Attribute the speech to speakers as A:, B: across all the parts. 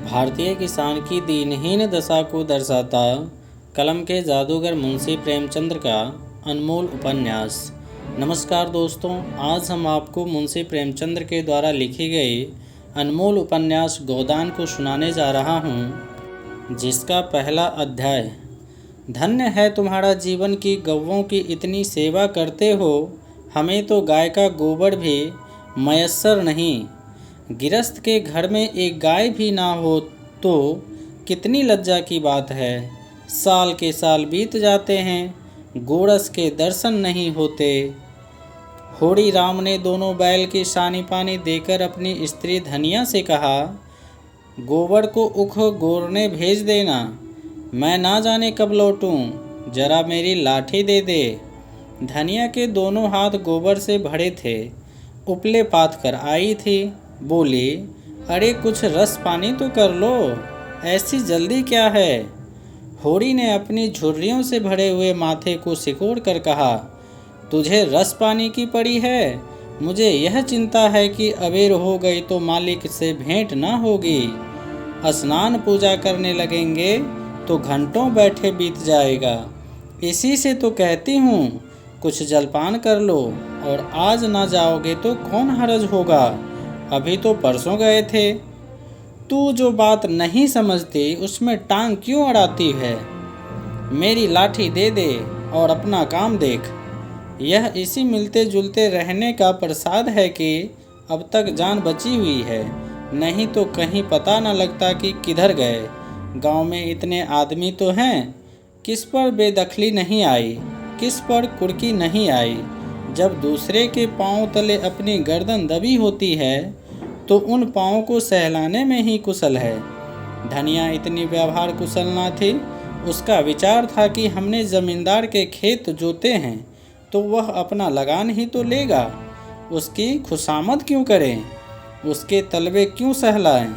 A: भारतीय किसान की दीनहीन दशा को दर्शाता कलम के जादूगर मुंशी प्रेमचंद का अनमोल उपन्यास। नमस्कार दोस्तों, आज हम आपको मुंशी प्रेमचंद के द्वारा लिखी गई अनमोल उपन्यास गोदान को सुनाने जा रहा हूँ, जिसका पहला अध्याय। धन्य है तुम्हारा जीवन की गौओं की इतनी सेवा करते हो, हमें तो गाय का गोबर भी मयस्सर नहीं। गिरस्त के घर में एक गाय भी ना हो तो कितनी लज्जा की बात है। साल के साल बीत जाते हैं, गोरस के दर्शन नहीं होते। होड़ी राम ने दोनों बैल की सानी पानी देकर अपनी स्त्री धनिया से कहा, गोबर को उख गोरने भेज देना, मैं ना जाने कब लौटूं, जरा मेरी लाठी दे दे। धनिया के दोनों हाथ गोबर से भरे थे, उपले पात कर आई थी। बोली, अरे कुछ रस पानी तो कर लो, ऐसी जल्दी क्या है। होड़ी ने अपनी झुर्रियों से भरे हुए माथे को सिकोड़ कर कहा, तुझे रस पानी की पड़ी है। मुझे यह चिंता है कि अबेर हो गई तो मालिक से भेंट ना होगी। स्नान पूजा करने लगेंगे तो घंटों बैठे बीत जाएगा। इसी से तो कहती हूँ कुछ जलपान कर लो, और आज ना जाओगे तो कौन हरज होगा। अभी तो परसों गए थे। तू जो बात नहीं समझती उसमें टांग क्यों अड़ाती है। मेरी लाठी दे दे और अपना काम देख। यह इसी मिलते जुलते रहने का प्रसाद है कि अब तक जान बची हुई है, नहीं तो कहीं पता न लगता कि किधर गए। गांव में इतने आदमी तो हैं, किस पर बेदखली नहीं आई, किस पर कुर्की नहीं आई। जब दूसरे के पांव तले अपनी गर्दन दबी होती है तो उन पांवों को सहलाने में ही कुशल है। धनिया इतनी व्यवहार कुशल ना थी। उसका विचार था कि हमने जमींदार के खेत जोते हैं तो वह अपना लगान ही तो लेगा, उसकी खुशामद क्यों करें, उसके तलवे क्यों सहलाएं।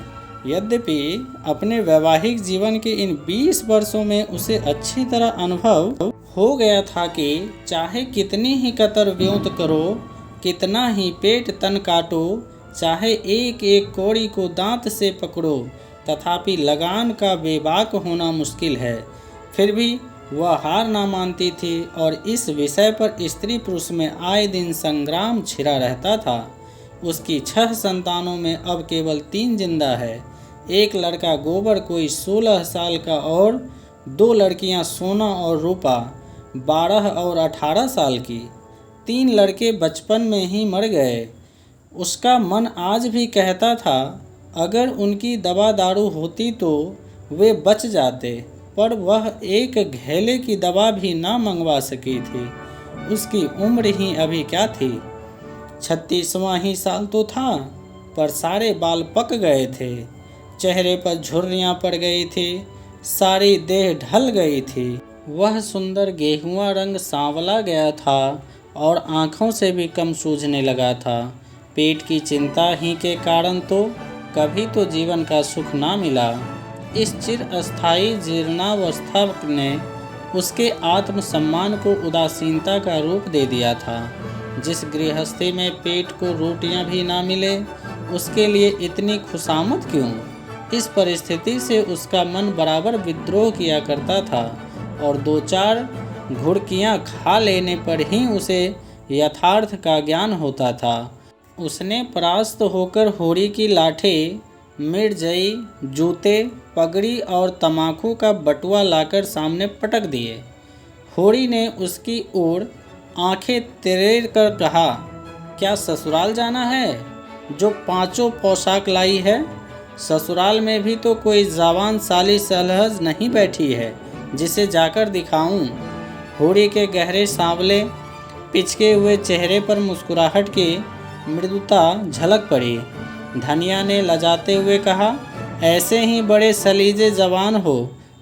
A: यद्यपि अपने वैवाहिक जीवन के इन 20 वर्षों में उसे अच्छी तरह अनुभव हो गया था कि चाहे कितनी ही कतर व्योत करो, कितना ही पेट तन काटो, चाहे एक एक कौड़ी को दांत से पकड़ो, तथापि लगान का बेबाक होना मुश्किल है। फिर भी वह हार ना मानती थी और इस विषय पर स्त्री पुरुष में आए दिन संग्राम छिड़ा रहता था। उसकी 6 संतानों में अब केवल 3 जिंदा है। एक लड़का गोबर कोई 16 साल का और 2 लड़कियां सोना और रूपा 12 और 18 साल की। 3 लड़के बचपन में ही मर गए। उसका मन आज भी कहता था अगर उनकी दवा दारू होती तो वे बच जाते, पर वह एक घेले की दवा भी ना मंगवा सकी थी। उसकी उम्र ही अभी क्या थी, 36वां ही साल तो था, पर सारे बाल पक गए थे, चेहरे पर झुर्रियाँ पड़ गई थी, सारी देह ढल गई थी। वह सुंदर गेहुआ रंग सांवला गया था और आँखों से भी कम सूझने लगा था। पेट की चिंता ही के कारण तो कभी तो जीवन का सुख ना मिला। इस चिरस्थायी जीर्णावस्था ने उसके आत्मसम्मान को उदासीनता का रूप दे दिया था। जिस गृहस्थी में पेट को रोटियां भी ना मिले, उसके लिए इतनी खुशामद क्यों। इस परिस्थिति से उसका मन बराबर विद्रोह किया करता था और 2-4 घुड़कियां खा लेने पर ही उसे यथार्थ का ज्ञान होता था। उसने परास्त होकर होड़ी की लाठी, मिर्जई, जूते, पगड़ी और तमाकू का बटुआ लाकर सामने पटक दिए। होड़ी ने उसकी ओर आंखें तिरेर कर कहा, क्या ससुराल जाना है जो 5 पोशाक लाई है। ससुराल में भी तो कोई जवान साली सलहज नहीं बैठी है जिसे जाकर दिखाऊं। होड़ी के गहरे सांवले पिचके हुए चेहरे पर मुस्कुराहट की मृदुता झलक पड़ी। धनिया ने लजाते हुए कहा, ऐसे ही बड़े सलीजे जवान हो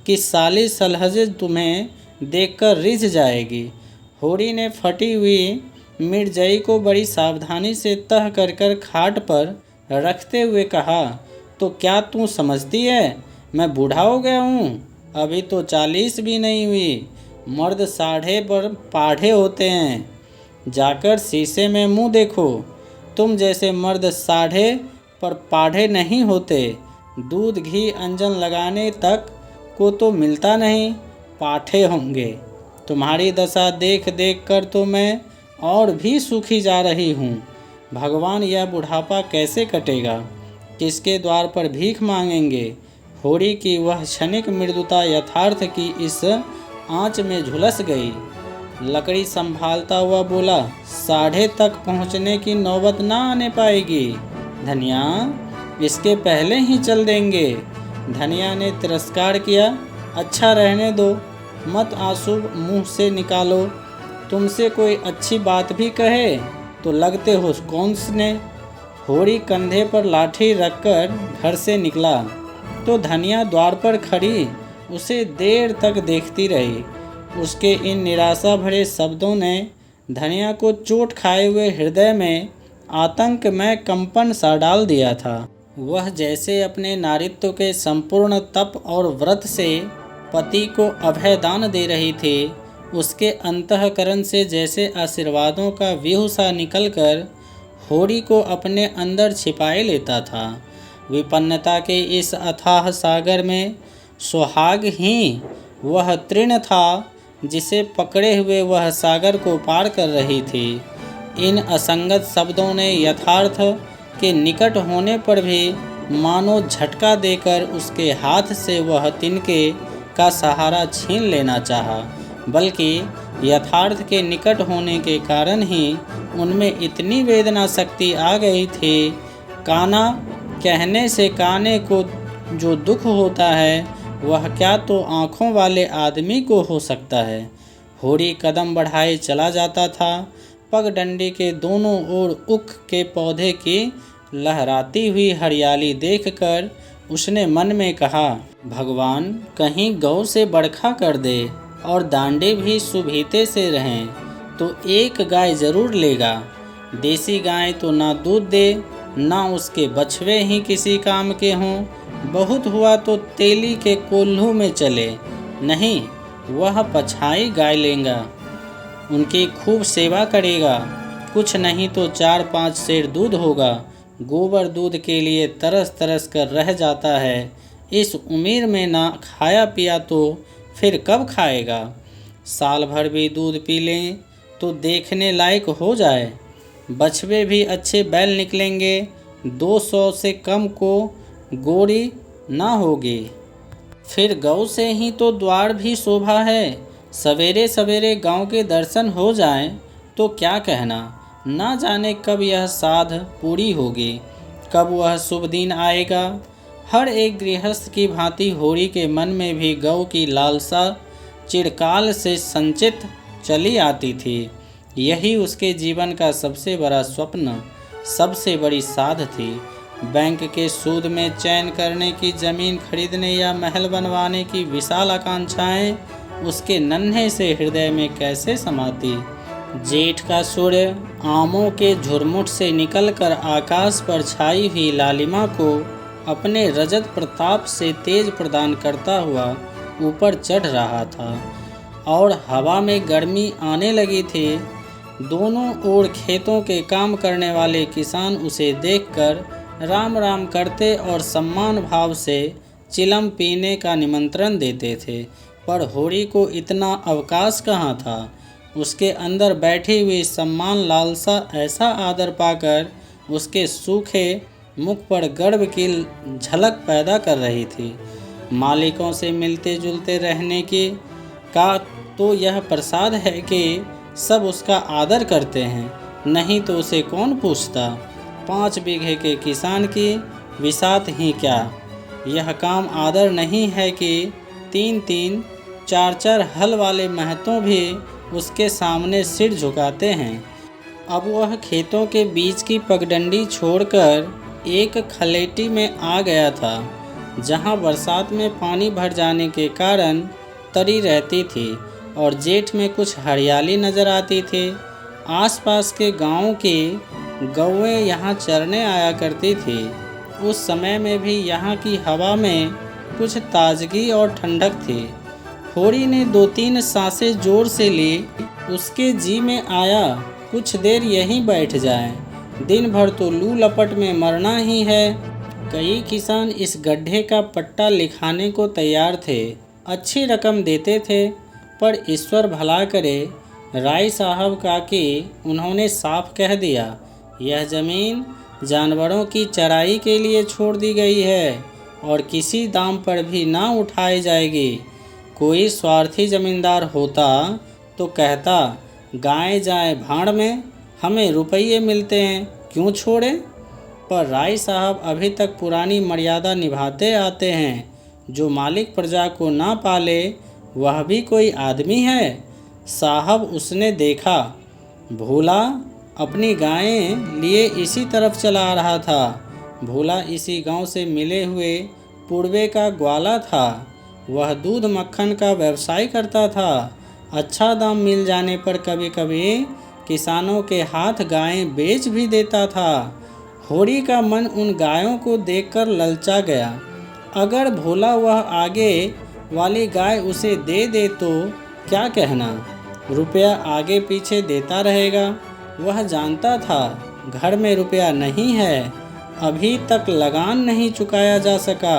A: कि साली सलहजे तुम्हें देखकर रिझ जाएगी। होड़ी ने फटी हुई मिर्जई को बड़ी सावधानी से तह कर खाट पर रखते हुए कहा, तो क्या तू समझती है मैं बूढ़ा हो गया हूँ। अभी तो 40 भी नहीं हुई। मर्द 60 पर पाढ़े होते हैं। जाकर शीशे में मुँह देखो। तुम जैसे मर्द 60 पर पाढ़े नहीं होते। दूध घी अंजन लगाने तक को तो मिलता नहीं, पाठे होंगे। तुम्हारी दशा देख देख कर तो मैं और भी सूखी जा रही हूँ। भगवान, यह बुढ़ापा कैसे कटेगा? किसके द्वार पर भीख मांगेंगे? होरी की वह क्षणिक मृदुता यथार्थ की इस आंच में झुलस गई। लकड़ी संभालता हुआ बोला, 6:30 तक पहुँचने की नौबत ना आने पाएगी धनिया, इसके पहले ही चल देंगे। धनिया ने तिरस्कार किया, अच्छा रहने दो, मत आंसू मुंह से निकालो। तुमसे कोई अच्छी बात भी कहे तो लगते हो कौंसने। होरी कंधे पर लाठी रखकर घर से निकला तो धनिया द्वार पर खड़ी उसे देर तक देखती रही। उसके इन निराशा भरे शब्दों ने धनिया को चोट खाए हुए हृदय में आतंक में कंपन सा डाल दिया था। वह जैसे अपने नारित्व के संपूर्ण तप और व्रत से पति को अभय दान दे रही थी। उसके अंतःकरण से जैसे आशीर्वादों का व्यूह सा निकलकर होरी को अपने अंदर छिपाए लेता था। विपन्नता के इस अथाह सागर में सुहाग ही वह तृण था जिसे पकड़े हुए वह सागर को पार कर रही थी। इन असंगत शब्दों ने यथार्थ के निकट होने पर भी मानो झटका देकर उसके हाथ से वह तिनके का सहारा छीन लेना चाहा, बल्कि यथार्थ के निकट होने के कारण ही उनमें इतनी वेदना शक्ति आ गई थी। काना कहने से काने को जो दुख होता है वह क्या तो आँखों वाले आदमी को हो सकता है। होरी कदम बढ़ाए चला जाता था। पगडंडी के दोनों ओर उख के पौधे की लहराती हुई हरियाली देखकर उसने मन में कहा, भगवान कहीं गौ से बरखा कर दे और दांडे भी सुभीते से रहें तो एक गाय जरूर लेगा। देसी गाय तो ना दूध दे ना उसके बछवे ही किसी काम के हों। बहुत हुआ तो तेली के कोल्हू में चले, नहीं वह पछाई गाय लेगा, उनकी खूब सेवा करेगा। कुछ नहीं तो 4-5 सेर दूध होगा। गोबर दूध के लिए तरस तरस कर रह जाता है। इस उम्र में ना खाया पिया तो फिर कब खाएगा? साल भर भी दूध पी लें तो देखने लायक हो जाए। बछवे भी अच्छे बैल निकलेंगे। 200 से कम को गोरी ना होगी। फिर गौ से ही तो द्वार भी शोभा है। सवेरे सवेरे गांव के दर्शन हो जाएं तो क्या कहना। ना जाने कब यह साध पूरी होगी, कब वह शुभ दिन आएगा। हर एक गृहस्थ की भांति होरी के मन में भी गौ की लालसा चिरकाल से संचित चली आती थी। यही उसके जीवन का सबसे बड़ा स्वप्न, सबसे बड़ी साध थी। बैंक के सूद में चयन करने की, जमीन खरीदने या महल बनवाने की विशाल आकांक्षाएं उसके नन्हे से हृदय में कैसे समाती। जेठ का सूर्य आमों के झुरमुट से निकलकर आकाश पर छाई हुई लालिमा को अपने रजत प्रताप से तेज प्रदान करता हुआ ऊपर चढ़ रहा था और हवा में गर्मी आने लगी थी। दोनों ओर खेतों के काम करने वाले किसान उसे देखकर राम राम करते और सम्मान भाव से चिलम पीने का निमंत्रण देते थे, पर होरी को इतना अवकाश कहाँ था। उसके अंदर बैठी हुई सम्मान लालसा ऐसा आदर पाकर उसके सूखे मुख पर गर्व की झलक पैदा कर रही थी। मालिकों से मिलते जुलते रहने की का तो यह प्रसाद है कि सब उसका आदर करते हैं, नहीं तो उसे कौन पूछता। 5 बीघे के किसान की विसात ही क्या। यह काम आदर नहीं है कि 3-3, 4-4 हल वाले महतों भी उसके सामने सिर झुकाते हैं। अब वह खेतों के बीच की पगडंडी छोड़कर एक खलेटी में आ गया था, जहां बरसात में पानी भर जाने के कारण तरी रहती थी और जेठ में कुछ हरियाली नज़र आती थी। आसपास के गांवों की गौएं यहाँ चरने आया करती थी। उस समय में भी यहाँ की हवा में कुछ ताजगी और ठंडक थी। होरी ने 2-3 सांसें जोर से ली। उसके जी में आया कुछ देर यहीं बैठ जाए, दिन भर तो लू लपट में मरना ही है। कई किसान इस गड्ढे का पट्टा लिखाने को तैयार थे, अच्छी रकम देते थे, पर ईश्वर भला करे, राय साहब का कि उन्होंने साफ कह दिया, यह ज़मीन जानवरों की चराई के लिए छोड़ दी गई है और किसी दाम पर भी ना उठाई जाएगी। कोई स्वार्थी जमींदार होता तो कहता, गाय जाए भाड़ में, हमें रुपये मिलते हैं, क्यों छोड़ें। पर राय साहब अभी तक पुरानी मर्यादा निभाते आते हैं। जो मालिक प्रजा को ना पाले वह भी कोई आदमी है। साहब उसने देखा, भोला अपनी गायें लिए इसी तरफ चला आ रहा था। भोला इसी गांव से मिले हुए पूर्वे का ग्वाला था। वह दूध मक्खन का व्यवसाय करता था। अच्छा दाम मिल जाने पर कभी कभी किसानों के हाथ गायें बेच भी देता था। होरी का मन उन गायों को देखकर ललचा गया। अगर भोला वह आगे वाली गाय उसे दे दे तो क्या कहना, रुपया आगे पीछे देता रहेगा। वह जानता था घर में रुपया नहीं है, अभी तक लगान नहीं चुकाया जा सका,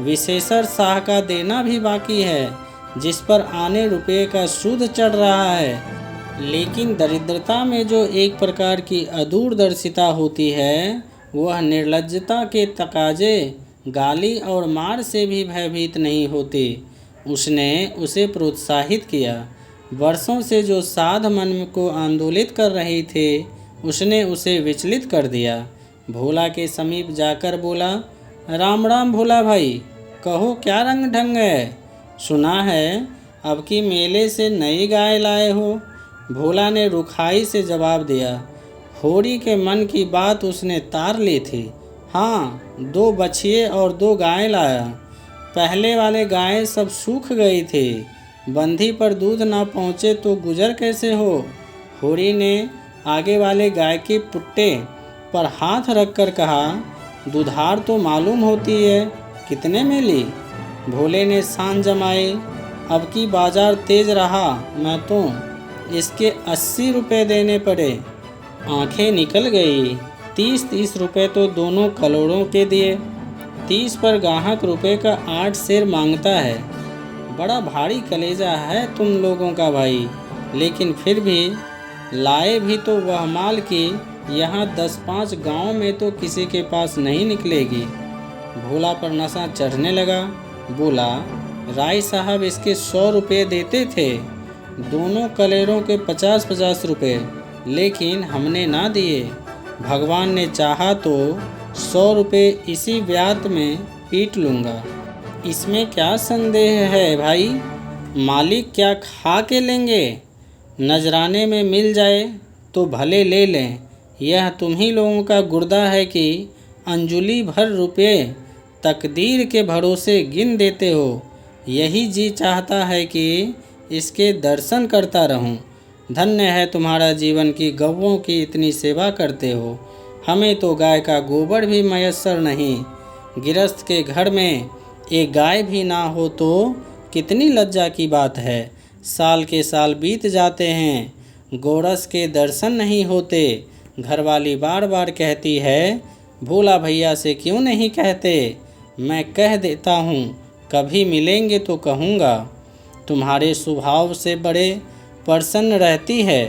A: विशेषर शाह का देना भी बाकी है, जिस पर आने रुपये का सूद चढ़ रहा है। लेकिन दरिद्रता में जो एक प्रकार की अदूरदर्शिता होती है, वह निर्लज्जता के तकाजे, गाली और मार से भी भयभीत नहीं होती। उसने उसे प्रोत्साहित किया। वर्षों से जो साध मन को आंदोलित कर रही थे, उसने उसे विचलित कर दिया। भोला के समीप जाकर बोला, राम राम भोला भाई, कहो क्या रंग ढंग है। सुना है अब की मेले से नई गाय लाए हो। भोला ने रुखाई से जवाब दिया। होरी के मन की बात उसने तार ली थी। हाँ, 2 बछिए और 2 गाय लाया। पहले वाले गायें सब सूख गई थी, बंधी पर दूध ना पहुँचे तो गुजर कैसे हो। होरी ने आगे वाले गाय के पुट्टे पर हाथ रखकर कहा, दुधार तो मालूम होती है, कितने में ली। भोले ने शान जमाई, अब की बाजार तेज रहा, मैं तो इसके 80 रुपये देने पड़े। आंखें निकल गई। 30-30 रुपये तो दोनों करोड़ों के दिए। 30 पर गाहक रुपये का 8 सेर मांगता है। बड़ा भारी कलेजा है तुम लोगों का भाई। लेकिन फिर भी लाए भी तो वह माल की यहाँ 10-5 गाँव में तो किसी के पास नहीं निकलेगी। भोला पर नशा चढ़ने लगा। बोला, राय साहब इसके 100 रुपये देते थे, दोनों कलेरों के 50-50 रुपये, लेकिन हमने ना दिए। भगवान ने चाहा तो 100 रुपये इसी ब्यात में पीट लूँगा। इसमें क्या संदेह है भाई, मालिक क्या खा के लेंगे। नजराने में मिल जाए तो भले ले लें। यह तुम्ही लोगों का गुर्दा है कि अंजुली भर रुपये तकदीर के भरोसे गिन देते हो। यही जी चाहता है कि इसके दर्शन करता रहूं। धन्य है तुम्हारा जीवन की गौओं की इतनी सेवा करते हो। हमें तो गाय का गोबर भी मयस्सर नहीं। गिरस्थ के घर में एक गाय भी ना हो तो कितनी लज्जा की बात है। साल के साल बीत जाते हैं, गोरस के दर्शन नहीं होते। घरवाली बार बार कहती है, भोला भैया से क्यों नहीं कहते। मैं कह देता हूँ, कभी मिलेंगे तो कहूँगा। तुम्हारे स्वभाव से बड़े प्रसन्न रहती है।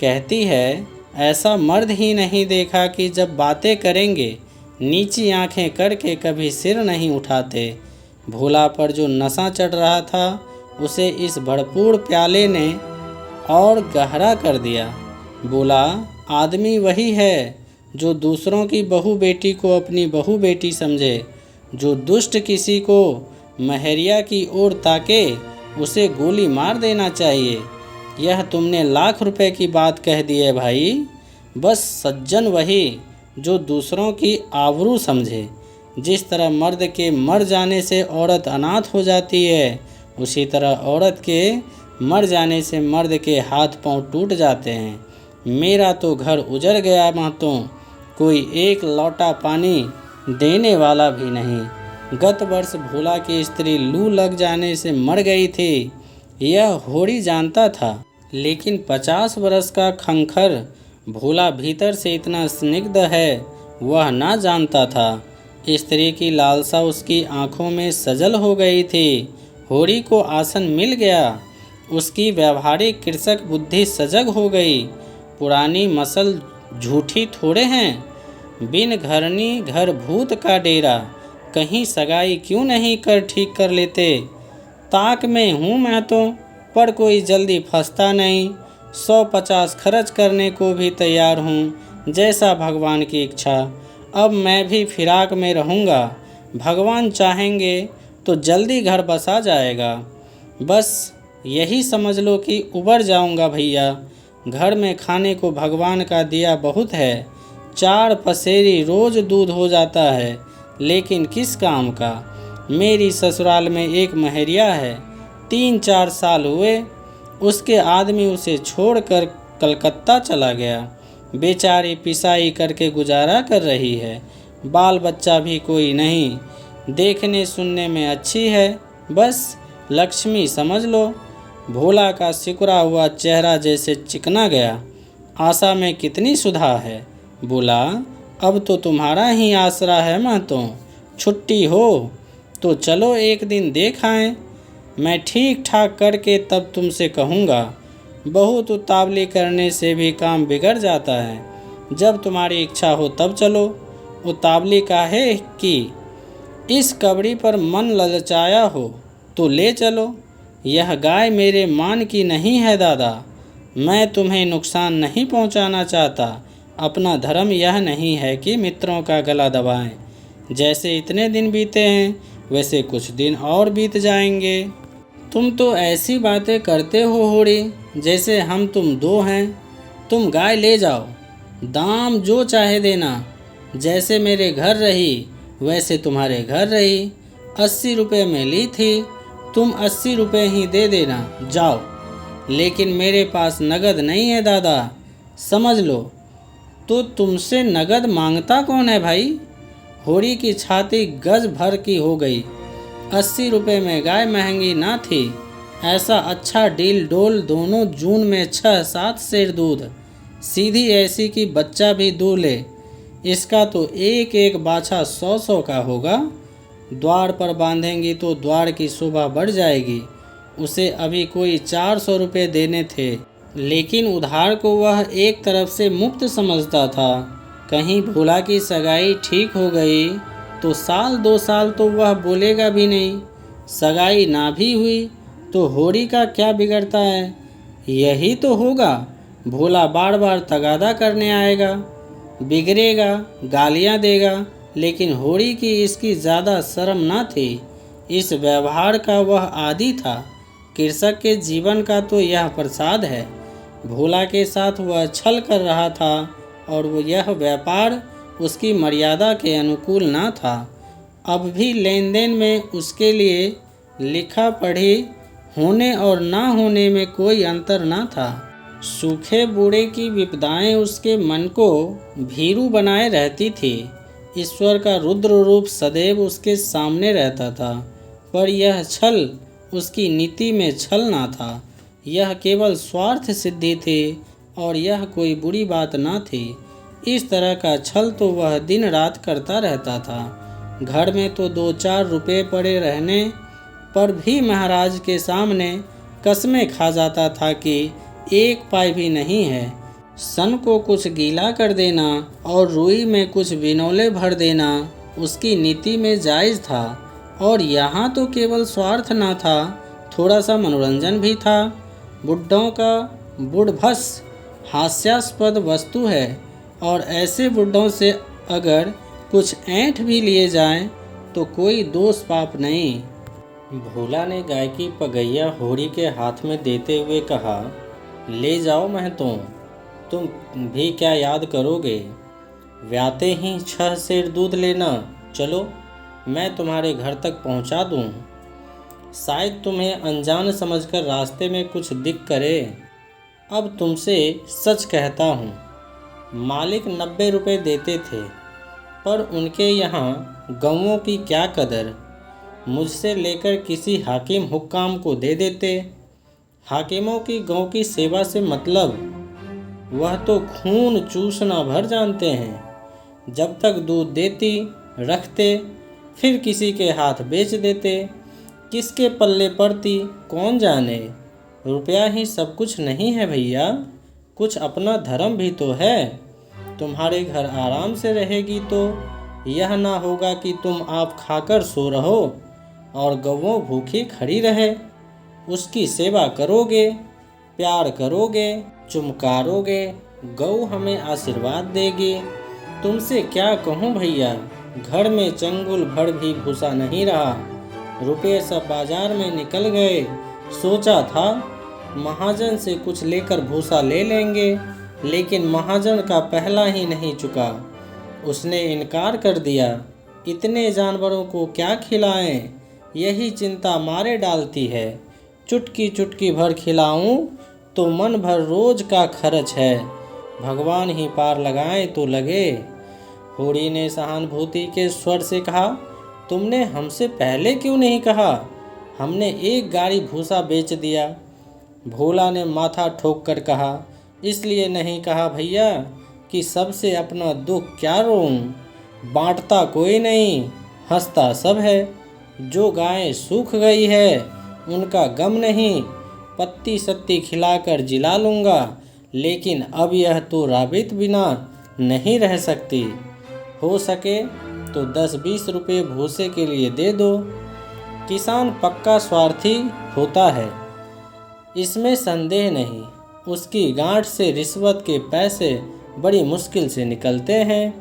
A: कहती है, ऐसा मर्द ही नहीं देखा कि जब बातें करेंगे नीची आंखें करके कभी सिर नहीं उठाते। भोला पर जो नशा चढ़ रहा था, उसे इस भरपूर प्याले ने और गहरा कर दिया। बोला, आदमी वही है जो दूसरों की बहू बेटी को अपनी बहू बेटी समझे। जो दुष्ट किसी को महरिया की ओर ताके, उसे गोली मार देना चाहिए। यह तुमने लाख रुपए की बात कह दी है भाई। बस सज्जन वही जो दूसरों की आबरू समझे। जिस तरह मर्द के मर जाने से औरत अनाथ हो जाती है, उसी तरह औरत के मर जाने से मर्द के हाथ पांव टूट जाते हैं। मेरा तो घर उजड़ गया महतों, कोई एक लौटा पानी देने वाला भी नहीं। गत वर्ष भोला की स्त्री लू लग जाने से मर गई थी, यह होरी जानता था। लेकिन 50 वर्ष का खंखर भोला भीतर से इतना स्निग्ध है, वह ना जानता था। स्त्री की लालसा उसकी आंखों में सजल हो गई थी। होरी को आसन मिल गया। उसकी व्यावहारिक कृषक बुद्धि सजग हो गई। पुरानी मसल झूठी थोड़े हैं। बिन घरनी घर भूत का डेरा, कहीं सगाई क्यों नहीं कर ठीक कर लेते। ताक में हूँ मैं तो, पर कोई जल्दी फंसता नहीं। 150 खर्च करने को भी तैयार हूँ, जैसा भगवान की इच्छा। अब मैं भी फिराक में रहूँगा। भगवान चाहेंगे तो जल्दी घर बसा जाएगा। बस यही समझ लो कि उबर जाऊँगा भैया। घर में खाने को भगवान का दिया बहुत है। 4 पसेरी रोज दूध हो जाता है, लेकिन किस काम का। मेरी ससुराल में एक महरिया है, 3-4 साल हुए उसके आदमी उसे छोड़कर कलकत्ता चला गया। बेचारी पिसाई करके गुजारा कर रही है। बाल बच्चा भी कोई नहीं। देखने सुनने में अच्छी है, बस लक्ष्मी समझ लो। भोला का सिकुड़ा हुआ चेहरा जैसे चिकना गया। आशा में कितनी सुधा है। बोला, अब तो तुम्हारा ही आसरा है महतो। छुट्टी हो तो चलो एक दिन देख आएं। मैं ठीक ठाक करके तब तुमसे कहूँगा। बहुत उतावली करने से भी काम बिगड़ जाता है। जब तुम्हारी इच्छा हो तब चलो। उतावली काहे कि इस कबड़ी पर मन ललचाया हो तो ले चलो। यह गाय मेरे मान की नहीं है दादा। मैं तुम्हें नुकसान नहीं पहुंचाना चाहता। अपना धर्म यह नहीं है कि मित्रों का गला दबाएं। जैसे इतने दिन बीते हैं, वैसे कुछ दिन और बीत जाएंगे। तुम तो ऐसी बातें करते हो होड़ी, जैसे हम तुम दो हैं। तुम गाय ले जाओ, दाम जो चाहे देना। जैसे मेरे घर रही वैसे तुम्हारे घर रही। 80 रुपये में ली थी, तुम 80 रुपये ही दे देना, जाओ। लेकिन मेरे पास नगद नहीं है दादा, समझ लो। तो तुमसे नगद मांगता कौन है भाई। होड़ी की छाती गज भर की हो गई। 80 रुपये में गाय महंगी ना थी। ऐसा अच्छा डील डोल दोनों जून में 6-7 सेर दूध, सीधी ऐसी कि बच्चा भी दूध ले। इसका तो एक एक बाछा 100-100 का होगा। द्वार पर बांधेंगी तो द्वार की शोभा बढ़ जाएगी। उसे अभी कोई 400 रुपये देने थे, लेकिन उधार को वह एक तरफ से मुफ्त समझता था। कहीं भोला की सगाई ठीक हो गई तो 1-2 साल तो वह बोलेगा भी नहीं। सगाई ना भी हुई तो होड़ी का क्या बिगड़ता है। यही तो होगा, भोला बार बार तगादा करने आएगा, बिगड़ेगा, गालियां देगा। लेकिन होड़ी की इसकी ज़्यादा शर्म ना थी। इस व्यवहार का वह आदी था। कृषक के जीवन का तो यह प्रसाद है। भोला के साथ वह छल कर रहा था और वो यह व्यापार उसकी मर्यादा के अनुकूल ना था। अब भी लेन देन में उसके लिए लिखा पढ़ी होने और ना होने में कोई अंतर ना था। सूखे बूढ़े की विपदाएं उसके मन को भीरू बनाए रहती थी। ईश्वर का रुद्र रूप सदैव उसके सामने रहता था, पर यह छल उसकी नीति में छल ना था। यह केवल स्वार्थ सिद्धि थी और यह कोई बुरी बात ना थी। इस तरह का छल तो वह दिन रात करता रहता था। घर में तो 2-4 रुपये पड़े रहने पर भी महाराज के सामने कसमें खा जाता था कि 1 पाई भी नहीं है। सन को कुछ गीला कर देना और रुई में कुछ बिनौले भर देना उसकी नीति में जायज़ था। और यहाँ तो केवल स्वार्थ ना था, थोड़ा सा मनोरंजन भी था। बुड्ढों का बुढ़भस हास्यास्पद वस्तु है और ऐसे बुड्ढों से अगर कुछ ऐंठ भी लिए जाएं तो कोई दोष पाप नहीं। भोला ने गाय की पगैया होड़ी के हाथ में देते हुए कहा, ले जाओ महतो, तुम भी क्या याद करोगे। व्याते ही 6 सेर दूध लेना। चलो, मैं तुम्हारे घर तक पहुंचा दूं। शायद तुम्हें अनजान समझकर रास्ते में कुछ दिक करे। अब तुमसे सच कहता हूँ, मालिक 90 रुपये देते थे, पर उनके यहाँ गौओं की क्या कदर। मुझसे लेकर किसी हाकिम हुक्काम को दे देते। हाकिमों की गौ की सेवा से मतलब, वह तो खून चूसना भर जानते हैं। जब तक दूध देती रखते, फिर किसी के हाथ बेच देते। किसके पल्ले पड़ती कौन जाने। रुपया ही सब कुछ नहीं है भैया, कुछ अपना धर्म भी तो है। तुम्हारे घर आराम से रहेगी तो यह ना होगा कि तुम आप खाकर सो रहो और गौओं भूखी खड़ी रहे। उसकी सेवा करोगे, प्यार करोगे, चुमकारोगे, गौ हमें आशीर्वाद देगी। तुमसे क्या कहूँ भैया, घर में चंगुल भर भी भूसा नहीं रहा। रुपये सब बाजार में निकल गए। सोचा था महाजन से कुछ लेकर भूसा ले लेंगे, लेकिन महाजन का पहला ही नहीं चुका। उसने इनकार कर दिया। इतने जानवरों को क्या खिलाएं, यही चिंता मारे डालती है। चुटकी चुटकी भर खिलाऊं तो मन भर रोज का खर्च है। भगवान ही पार लगाए तो लगे। होड़ी ने सहानुभूति के स्वर से कहा, तुमने हमसे पहले क्यों नहीं कहा? हमने एक गाड़ी भूसा बेच दिया। भोला ने माथा ठोक कर कहा, इसलिए नहीं कहा भैया कि सबसे अपना दुख क्या रोऊं। बांटता कोई नहीं, हंसता सब है। जो गायें सूख गई है उनका गम नहीं। पत्ती सत्ती खिलाकर जिला लूँगा, लेकिन अब यह तो राबित बिना नहीं रह सकती। हो सके तो 10-20 रुपये भूसे के लिए दे दो। किसान पक्का स्वार्थी होता है, इसमें संदेह नहीं। उसकी गांठ से रिश्वत के पैसे बड़ी मुश्किल से निकलते हैं।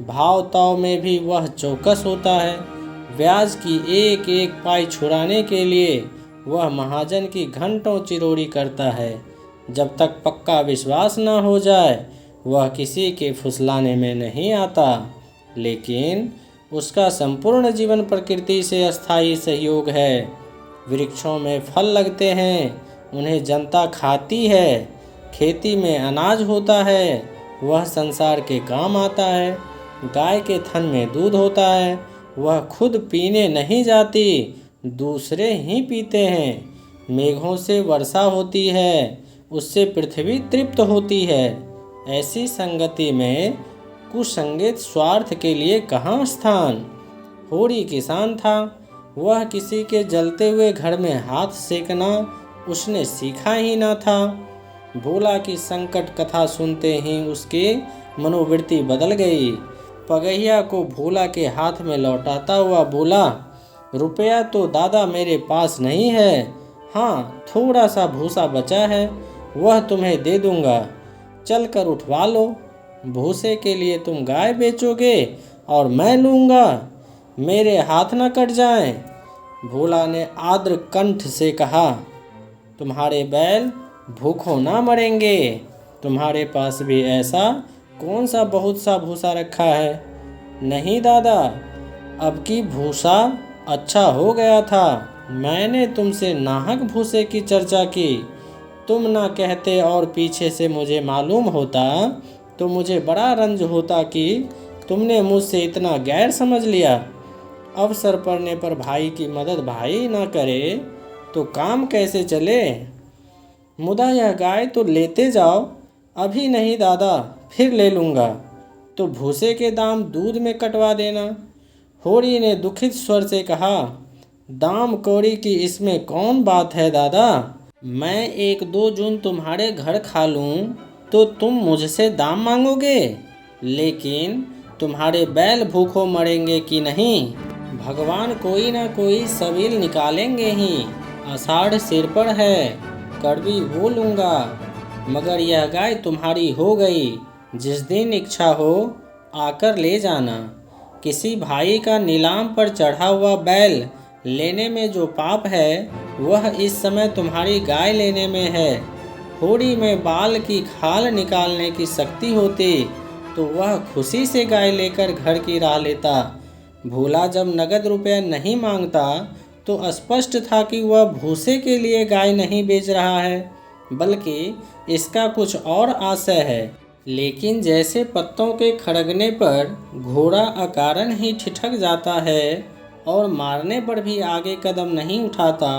A: भाव ताव में भी वह चौकस होता है। ब्याज की एक एक पाई छुड़ाने के लिए वह महाजन की घंटों चिरोड़ी करता है। जब तक पक्का विश्वास न हो जाए वह किसी के फुसलाने में नहीं आता। लेकिन उसका संपूर्ण जीवन प्रकृति से अस्थायी सहयोग है। वृक्षों में फल लगते हैं, उन्हें जनता खाती है। खेती में अनाज होता है, वह संसार के काम आता है। गाय के थन में दूध होता है, वह खुद पीने नहीं जाती, दूसरे ही पीते हैं। मेघों से वर्षा होती है, उससे पृथ्वी तृप्त होती है। ऐसी संगति में कुसंगत स्वार्थ के लिए कहाँ स्थान। होड़ी किसान था, वह किसी के जलते हुए घर में हाथ सेकना उसने सीखा ही ना था। भोला की संकट कथा सुनते ही उसकी मनोवृत्ति बदल गई। पगहिया को भोला के हाथ में लौटाता हुआ बोला, रुपया तो दादा मेरे पास नहीं है, हाँ थोड़ा सा भूसा बचा है, वह तुम्हें दे दूंगा, चल कर उठवा लो। भूसे के लिए तुम गाय बेचोगे और मैं लूँगा, मेरे हाथ न कट जाएं। भोला ने आर्द्र कंठ से कहा, तुम्हारे बैल भूखों ना मरेंगे। तुम्हारे पास भी ऐसा कौन सा बहुत सा भूसा रखा है? नहीं दादा, अब की भूसा अच्छा हो गया था। मैंने तुमसे नाहक भूसे की चर्चा की। तुम ना कहते और पीछे से मुझे मालूम होता तो मुझे बड़ा रंज होता कि तुमने मुझसे इतना गैर समझ लिया। अवसर पड़ने पर भाई की मदद भाई ना करे तो काम कैसे चले। मुदा यह गाय तो लेते जाओ। अभी नहीं दादा, फिर ले लूँगा। तो भूसे के दाम दूध में कटवा देना। होड़ी ने दुखित स्वर से कहा, दाम कौड़ी की इसमें कौन बात है दादा। मैं 1-2 जून तुम्हारे घर खा लूँ तो तुम मुझसे दाम मांगोगे, लेकिन तुम्हारे बैल भूखों मरेंगे कि नहीं। भगवान कोई ना कोई सबील निकालेंगे ही। आषाढ़ सिर पर है, कड़वी वो लूँगा, मगर यह गाय तुम्हारी हो गई। जिस दिन इच्छा हो आकर ले जाना। किसी भाई का नीलाम पर चढ़ा हुआ बैल लेने में जो पाप है वह इस समय तुम्हारी गाय लेने में है। होड़ी में बाल की खाल निकालने की शक्ति होती तो वह खुशी से गाय लेकर घर की राह लेता। भोला जब नगद रुपया नहीं मांगता तो स्पष्ट था कि वह भूसे के लिए गाय नहीं बेच रहा है, बल्कि इसका कुछ और आशय है। लेकिन जैसे पत्तों के खड़गने पर घोड़ा अकारण ही ठिठक जाता है और मारने पर भी आगे कदम नहीं उठाता,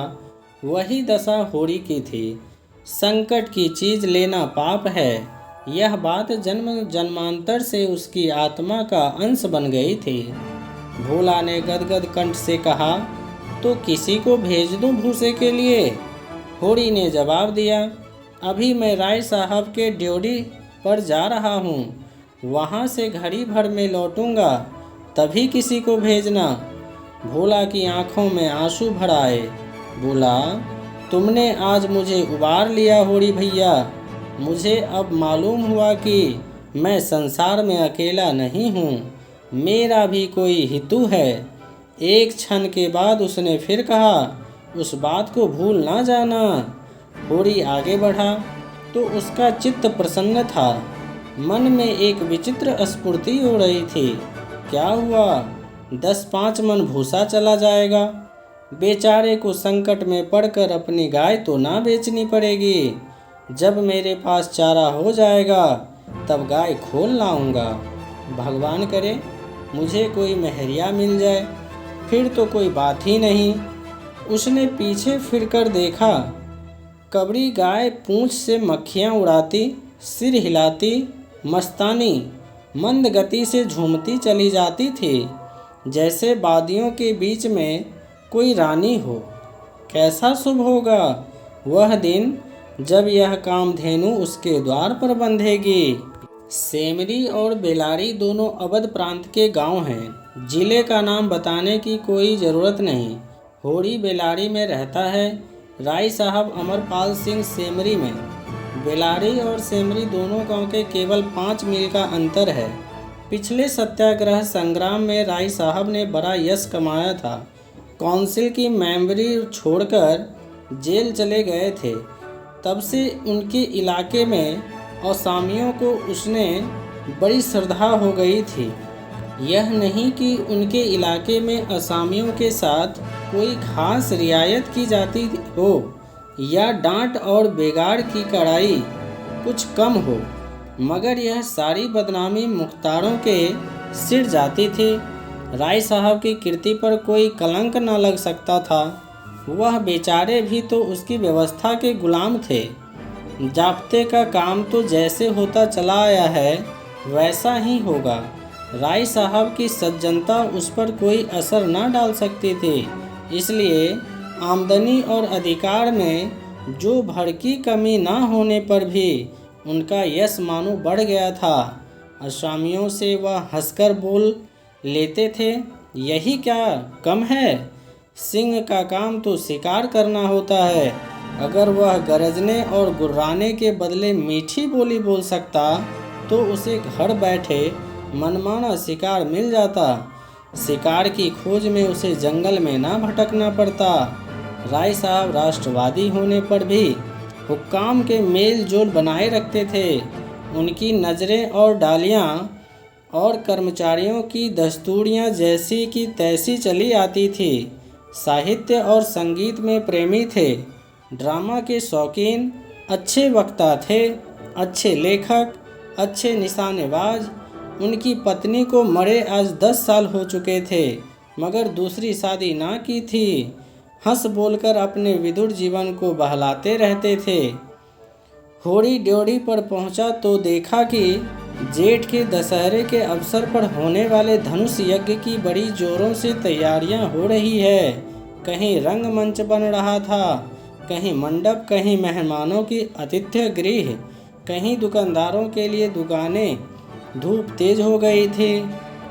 A: वही दशा होड़ी की थी। संकट की चीज़ लेना पाप है, यह बात जन्म जन्मांतर से उसकी आत्मा का अंश बन गई थी। भोला ने गदगद कंठ से कहा, तो किसी को भेज दूं भूसे के लिए? होरी ने जवाब दिया, अभी मैं राय साहब के ड्योढ़ी पर जा रहा हूँ, वहाँ से घड़ी भर में लौटूंगा, तभी किसी को भेजना। भोला की आंखों में आंसू भर आए। बोला, तुमने आज मुझे उबार लिया होरी भैया। मुझे अब मालूम हुआ कि मैं संसार में अकेला नहीं हूँ, मेरा भी कोई हितू है। एक क्षण के बाद उसने फिर कहा, उस बात को भूल ना जाना। होरी आगे बढ़ा तो उसका चित्त प्रसन्न था। मन में एक विचित्र स्फूर्ति हो रही थी। क्या हुआ, 10-5 मन भूसा चला जाएगा। बेचारे को संकट में पड़कर अपनी गाय तो ना बेचनी पड़ेगी। जब मेरे पास चारा हो जाएगा तब गाय खोल लाऊंगा। भगवान करे मुझे कोई महरिया मिल जाए, फिर तो कोई बात ही नहीं। उसने पीछे फिरकर देखा। कबड़ी गाय पूंछ से मक्खियाँ उड़ाती, सिर हिलाती, मस्तानी मंद गति से झूमती चली जाती थी, जैसे वादियों के बीच में कोई रानी हो। कैसा शुभ होगा वह दिन जब यह कामधेनु उसके द्वार पर बंधेगी। सेमरी और बेलारी दोनों अवध प्रांत के गांव हैं। जिले का नाम बताने की कोई ज़रूरत नहीं। होरी बेलारी में रहता है, राय साहब अमरपाल सिंह सेमरी में। बेलारी और सेमरी दोनों गांव के केवल 5 मील का अंतर है। पिछले सत्याग्रह संग्राम में राय साहब ने बड़ा यश कमाया था। काउंसिल की मेंबरी छोड़कर जेल चले गए थे। तब से उनके इलाके में असामियों को उसने बड़ी श्रद्धा हो गई थी। यह नहीं कि उनके इलाके में असामियों के साथ कोई खास रियायत की जाती हो या डांट और बेगार की कड़ाई कुछ कम हो, मगर यह सारी बदनामी मुख्तारों के सिर जाती थी। राय साहब की कीर्ति पर कोई कलंक न लग सकता था। वह बेचारे भी तो उसकी व्यवस्था के गुलाम थे। जाब्ते का काम तो जैसे होता चला आया है वैसा ही होगा। राय साहब की सज्जनता उस पर कोई असर न डाल सकती थी, इसलिए आमदनी और अधिकार में जो भड़की कमी न होने पर भी उनका यश मानो बढ़ गया था। असामियों से वह हंसकर बोल लेते थे, यही क्या कम है, सिंह का काम तो शिकार करना होता है। अगर वह गरजने और गुर्राने के बदले मीठी बोली बोल सकता तो उसे घर बैठे मनमाना शिकार मिल जाता। शिकार की खोज में उसे जंगल में ना भटकना पड़ता। राय साहब राष्ट्रवादी होने पर भी हुक्काम के मेल जोल बनाए रखते थे। उनकी नज़रें और डालियाँ और कर्मचारियों की दस्तूरियाँ जैसी की तैसी चली आती थी। साहित्य और संगीत में प्रेमी थे, ड्रामा के शौकीन, अच्छे वक्ता थे, अच्छे लेखक, अच्छे निशानेबाज। उनकी पत्नी को मरे आज 10 साल हो चुके थे, मगर दूसरी शादी ना की थी। हंस बोलकर अपने विदुर जीवन को बहलाते रहते थे। होरी ड्योढ़ी पर पहुंचा तो देखा कि जेठ के दशहरे के अवसर पर होने वाले धनुष यज्ञ की बड़ी जोरों से तैयारियां हो रही है। कहीं रंगमंच बन रहा था, कहीं मंडप, कहीं मेहमानों की आतिथ्य गृह, कहीं दुकानदारों के लिए दुकानें। धूप तेज हो गई थी,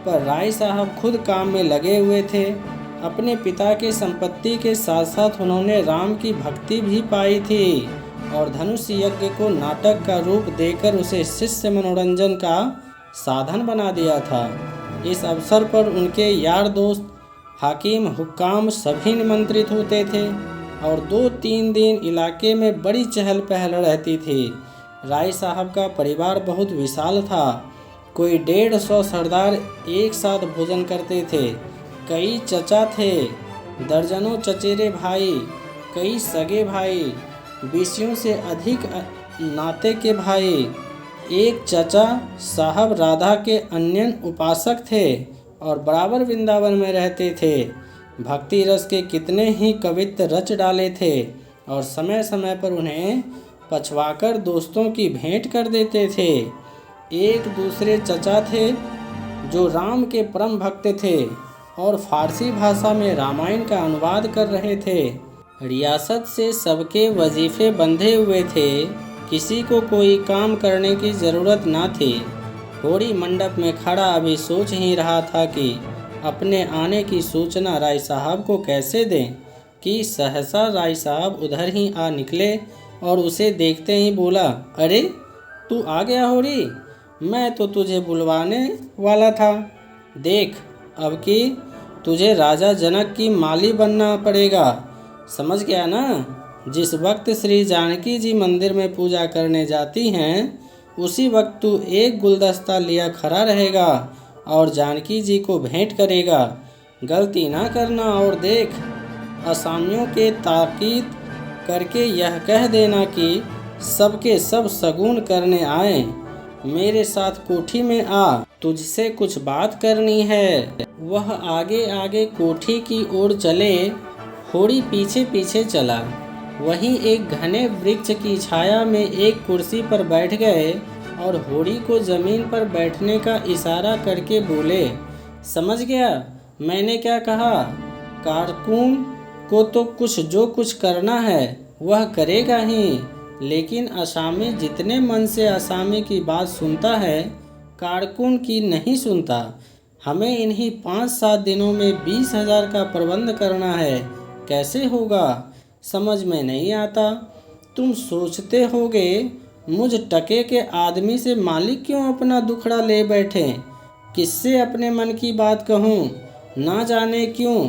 A: पर राय साहब खुद काम में लगे हुए थे। अपने पिता के संपत्ति के साथ साथ उन्होंने राम की भक्ति भी पाई थी और धनुष यज्ञ को नाटक का रूप देकर उसे शिष्य मनोरंजन का साधन बना दिया था। इस अवसर पर उनके यार दोस्त, हाकिम, हुक्काम सभी निमंत्रित होते थे और 2-3 दिन इलाके में बड़ी चहल पहल रहती थी। राय साहब का परिवार बहुत विशाल था। कोई 150 सरदार एक साथ भोजन करते थे। कई चचा थे, दर्जनों चचेरे भाई, कई सगे भाई, 20 से अधिक नाते के भाई। एक चचा साहब राधा के अन्य उपासक थे और बराबर वृंदावन में रहते थे। भक्ति रस के कितने ही कवित्त रच डाले थे और समय समय पर उन्हें पछवाकर दोस्तों की भेंट कर देते थे। एक दूसरे चचा थे जो राम के परम भक्त थे। और फारसी भाषा में रामायण का अनुवाद कर रहे थे। रियासत से सबके वजीफे बंधे हुए थे, किसी को कोई काम करने की ज़रूरत ना थी। होड़ी मंडप में खड़ा अभी सोच ही रहा था कि अपने आने की सूचना राय साहब को कैसे दें कि सहसा राय साहब उधर ही आ निकले और उसे देखते ही बोला, अरे तू आ गया होड़ी, मैं तो तुझे बुलवाने वाला था। देख, अब कि तुझे राजा जनक की माली बनना पड़ेगा, समझ गया ना। जिस वक्त श्री जानकी जी मंदिर में पूजा करने जाती हैं, उसी वक्त तू एक गुलदस्ता लिया खड़ा रहेगा और जानकी जी को भेंट करेगा। गलती ना करना। और देख, असामियों के ताकीद करके यह कह देना कि सबके सब शगुन करने आए। मेरे साथ कोठी में आ, तुझसे कुछ बात करनी है। वह आगे आगे कोठी की ओर चले, होड़ी पीछे पीछे चला। वहीं एक घने वृक्ष की छाया में एक कुर्सी पर बैठ गए और होड़ी को जमीन पर बैठने का इशारा करके बोले, समझ गया मैंने क्या कहा। कारकुन को तो जो कुछ करना है वह करेगा ही, लेकिन असामी जितने मन से असामी की बात सुनता है, कारकुन की नहीं सुनता। हमें इन्हीं 5-7 दिनों में 20,000 का प्रबंध करना है। कैसे होगा समझ में नहीं आता। तुम सोचते होगे मुझ टके के आदमी से मालिक क्यों अपना दुखड़ा ले बैठे, किससे अपने मन की बात कहूँ। ना जाने क्यों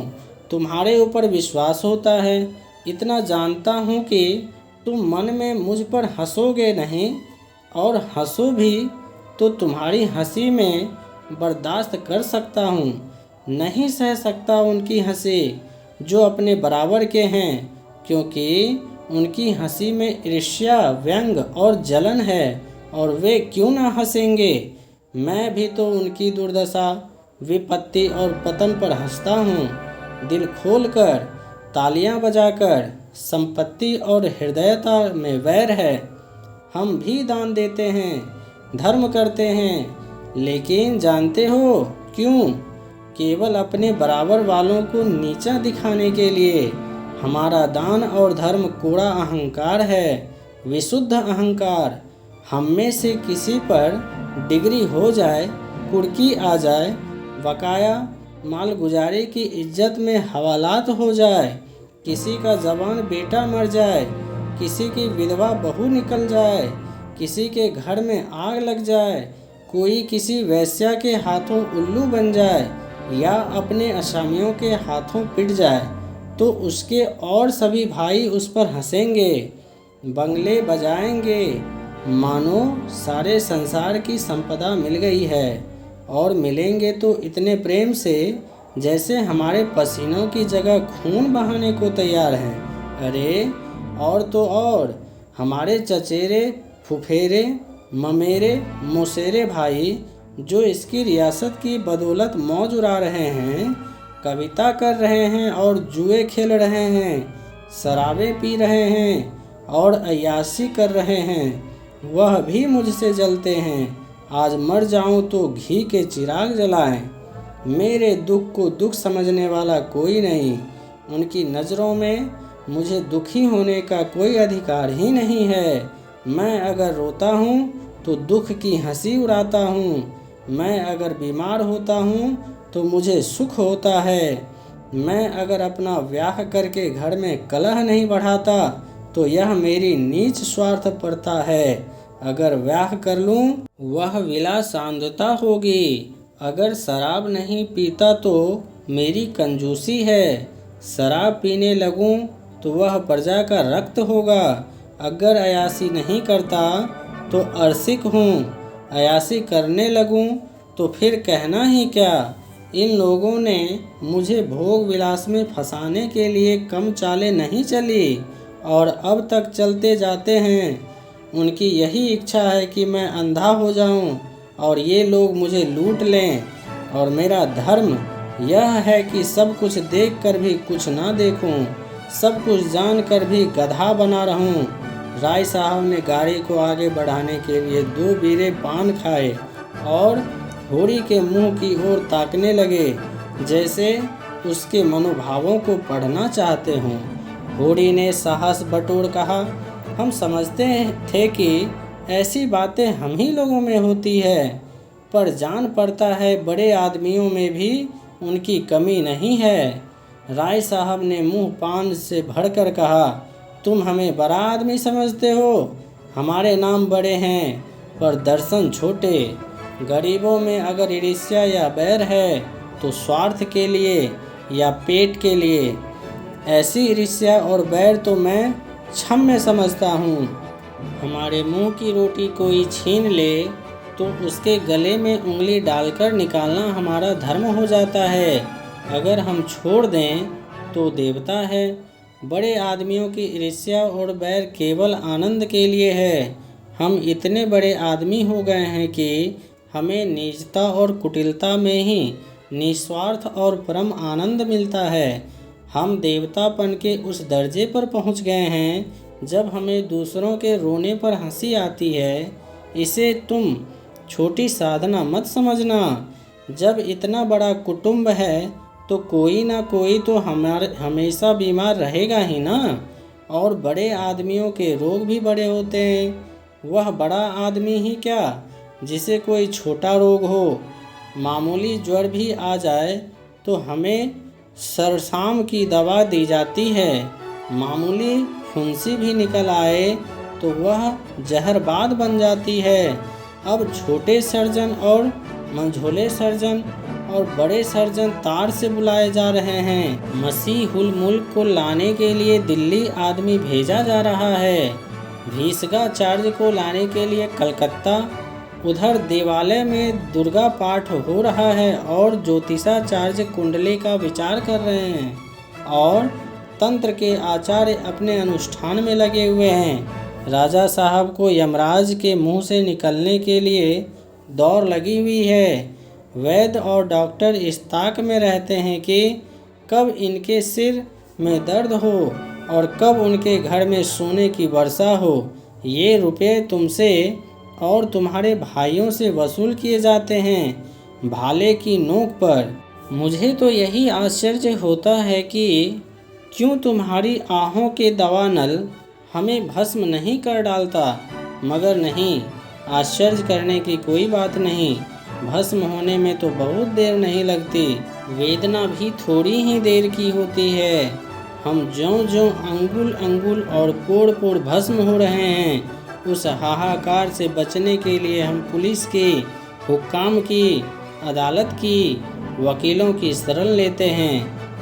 A: तुम्हारे ऊपर विश्वास होता है। इतना जानता हूँ कि तुम मन में मुझ पर हंसोगे नहीं, और हंसो भी तो तुम्हारी हंसी में बर्दाश्त कर सकता हूँ। नहीं सह सकता उनकी हंसी जो अपने बराबर के हैं, क्योंकि उनकी हंसी में ईर्ष्या, व्यंग और जलन है, और वे क्यों ना हंसेंगे। मैं भी तो उनकी दुर्दशा, विपत्ति और पतन पर हंसता हूँ, दिल खोलकर, तालियां बजाकर। संपत्ति और हृदयता में वैर है। हम भी दान देते हैं, धर्म करते हैं, लेकिन जानते हो क्यों? केवल अपने बराबर वालों को नीचा दिखाने के लिए। हमारा दान और धर्म कोड़ा अहंकार है, विशुद्ध अहंकार। हम में से किसी पर डिग्री हो जाए, कुर्की आ जाए, बकाया मालगुजारी की इज्जत में हवालात हो जाए, किसी का जवान बेटा मर जाए, किसी की विधवा बहू निकल जाए, किसी के घर में आग लग जाए, कोई किसी वेश्या के हाथों उल्लू बन जाए या अपने असामियों के हाथों पिट जाए, तो उसके और सभी भाई उस पर हंसेंगे, बंगले बजाएंगे, मानो सारे संसार की संपदा मिल गई है। और मिलेंगे तो इतने प्रेम से जैसे हमारे पसीनों की जगह खून बहाने को तैयार हैं। अरे और तो और, हमारे चचेरे, फुफेरे, ममेरे, मौसेरे भाई जो इसकी रियासत की बदौलत मौज उड़ा रहे हैं, कविता कर रहे हैं और जुए खेल रहे हैं, शराबें पी रहे हैं और अय्याशी कर रहे हैं, वह भी मुझसे जलते हैं। आज मर जाऊं तो घी के चिराग जलाएं। मेरे दुख को दुख समझने वाला कोई नहीं। उनकी नज़रों में मुझे दुखी होने का कोई अधिकार ही नहीं है। मैं अगर रोता हूँ तो दुख की हंसी उड़ाता हूँ। मैं अगर बीमार होता हूँ तो मुझे सुख होता है। मैं अगर अपना ब्याह करके घर में कलह नहीं बढ़ाता तो यह मेरी नीच स्वार्थ पड़ता है। अगर ब्याह कर लूँ वह विलासांधता होगी। अगर शराब नहीं पीता तो मेरी कंजूसी है। शराब पीने लगूँ तो वह प्रजा का रक्त होगा। अगर अयासी नहीं करता तो अरसिक हूँ। अयासी करने लगूँ तो फिर कहना ही क्या। इन लोगों ने मुझे भोग विलास में फंसाने के लिए कम चालें नहीं चली और अब तक चलते जाते हैं। उनकी यही इच्छा है कि मैं अंधा हो जाऊं और ये लोग मुझे लूट लें। और मेरा धर्म यह है कि सब कुछ देखकर भी कुछ ना देखूं, सब कुछ जानकर भी गधा बना रहूं। राय साहब ने गाड़ी को आगे बढ़ाने के लिए 2 बीरे पान खाए और होड़ी के मुंह की ओर ताकने लगे। जैसे उसके मनोभावों को पढ़ना चाहते हों। होड़ी ने साहस बटोर कहा, हम समझते थे कि ऐसी बातें हम ही लोगों में होती है, पर जान पड़ता है बड़े आदमियों में भी उनकी कमी नहीं है। राय साहब ने मुंह पान से भरकर कहा, तुम हमें बड़ा आदमी समझते हो? हमारे नाम बड़े हैं पर दर्शन छोटे। गरीबों में अगर ईर्ष्या या बैर है तो स्वार्थ के लिए या पेट के लिए। ऐसी ईर्ष्या और बैर तो मैं क्षम्य समझता हूँ। हमारे मुंह की रोटी कोई छीन ले तो उसके गले में उंगली डालकर निकालना हमारा धर्म हो जाता है। अगर हम छोड़ दें तो देवता है। बड़े आदमियों की ईर्ष्या और बैर केवल आनंद के लिए है। हम इतने बड़े आदमी हो गए हैं कि हमें नीचता और कुटिलता में ही निस्वार्थ और परम आनंद मिलता है। हम देवतापन के उस दर्जे पर पहुंच गए हैं जब हमें दूसरों के रोने पर हंसी आती है। इसे तुम छोटी साधना मत समझना। जब इतना बड़ा कुटुंब है तो कोई ना कोई तो हमेशा बीमार रहेगा ही ना। और बड़े आदमियों के रोग भी बड़े होते हैं। वह बड़ा आदमी ही क्या जिसे कोई छोटा रोग हो। मामूली ज्वर भी आ जाए तो हमें सरसाम की दवा दी जाती है। मामूली फुंसी भी निकल आए तो वह जहरबाद बन जाती है। अब छोटे सर्जन और मंझोले सर्जन और बड़े सर्जन तार से बुलाए जा रहे हैं। मसीहुल मुल्क को लाने के लिए दिल्ली आदमी भेजा जा रहा है। भीष्माचार्य को लाने के लिए कलकत्ता। उधर देवालय में दुर्गा पाठ हो रहा है और ज्योतिषाचार्य कुंडली का विचार कर रहे हैं और तंत्र के आचार्य अपने अनुष्ठान में लगे हुए हैं। राजा साहब को यमराज के मुंह से निकलने के लिए दौड़ लगी हुई है। वैद्य और डॉक्टर इस ताक में रहते हैं कि कब इनके सिर में दर्द हो और कब उनके घर में सोने की वर्षा हो। ये रुपए तुमसे और तुम्हारे भाइयों से वसूल किए जाते हैं भाले की नोक पर। मुझे तो यही आश्चर्य होता है कि क्यों तुम्हारी आहों के दवा नल हमें भस्म नहीं कर डालता। मगर नहीं, आश्चर्य करने की कोई बात नहीं। भस्म होने में तो बहुत देर नहीं लगती। वेदना भी थोड़ी ही देर की होती है। हम ज्यों-ज्यों अंगुल और पोड़ भस्म हो रहे हैं, उस हाहाकार से बचने के लिए हम पुलिस की, हुक्काम की, अदालत की, वकीलों की शरण लेते हैं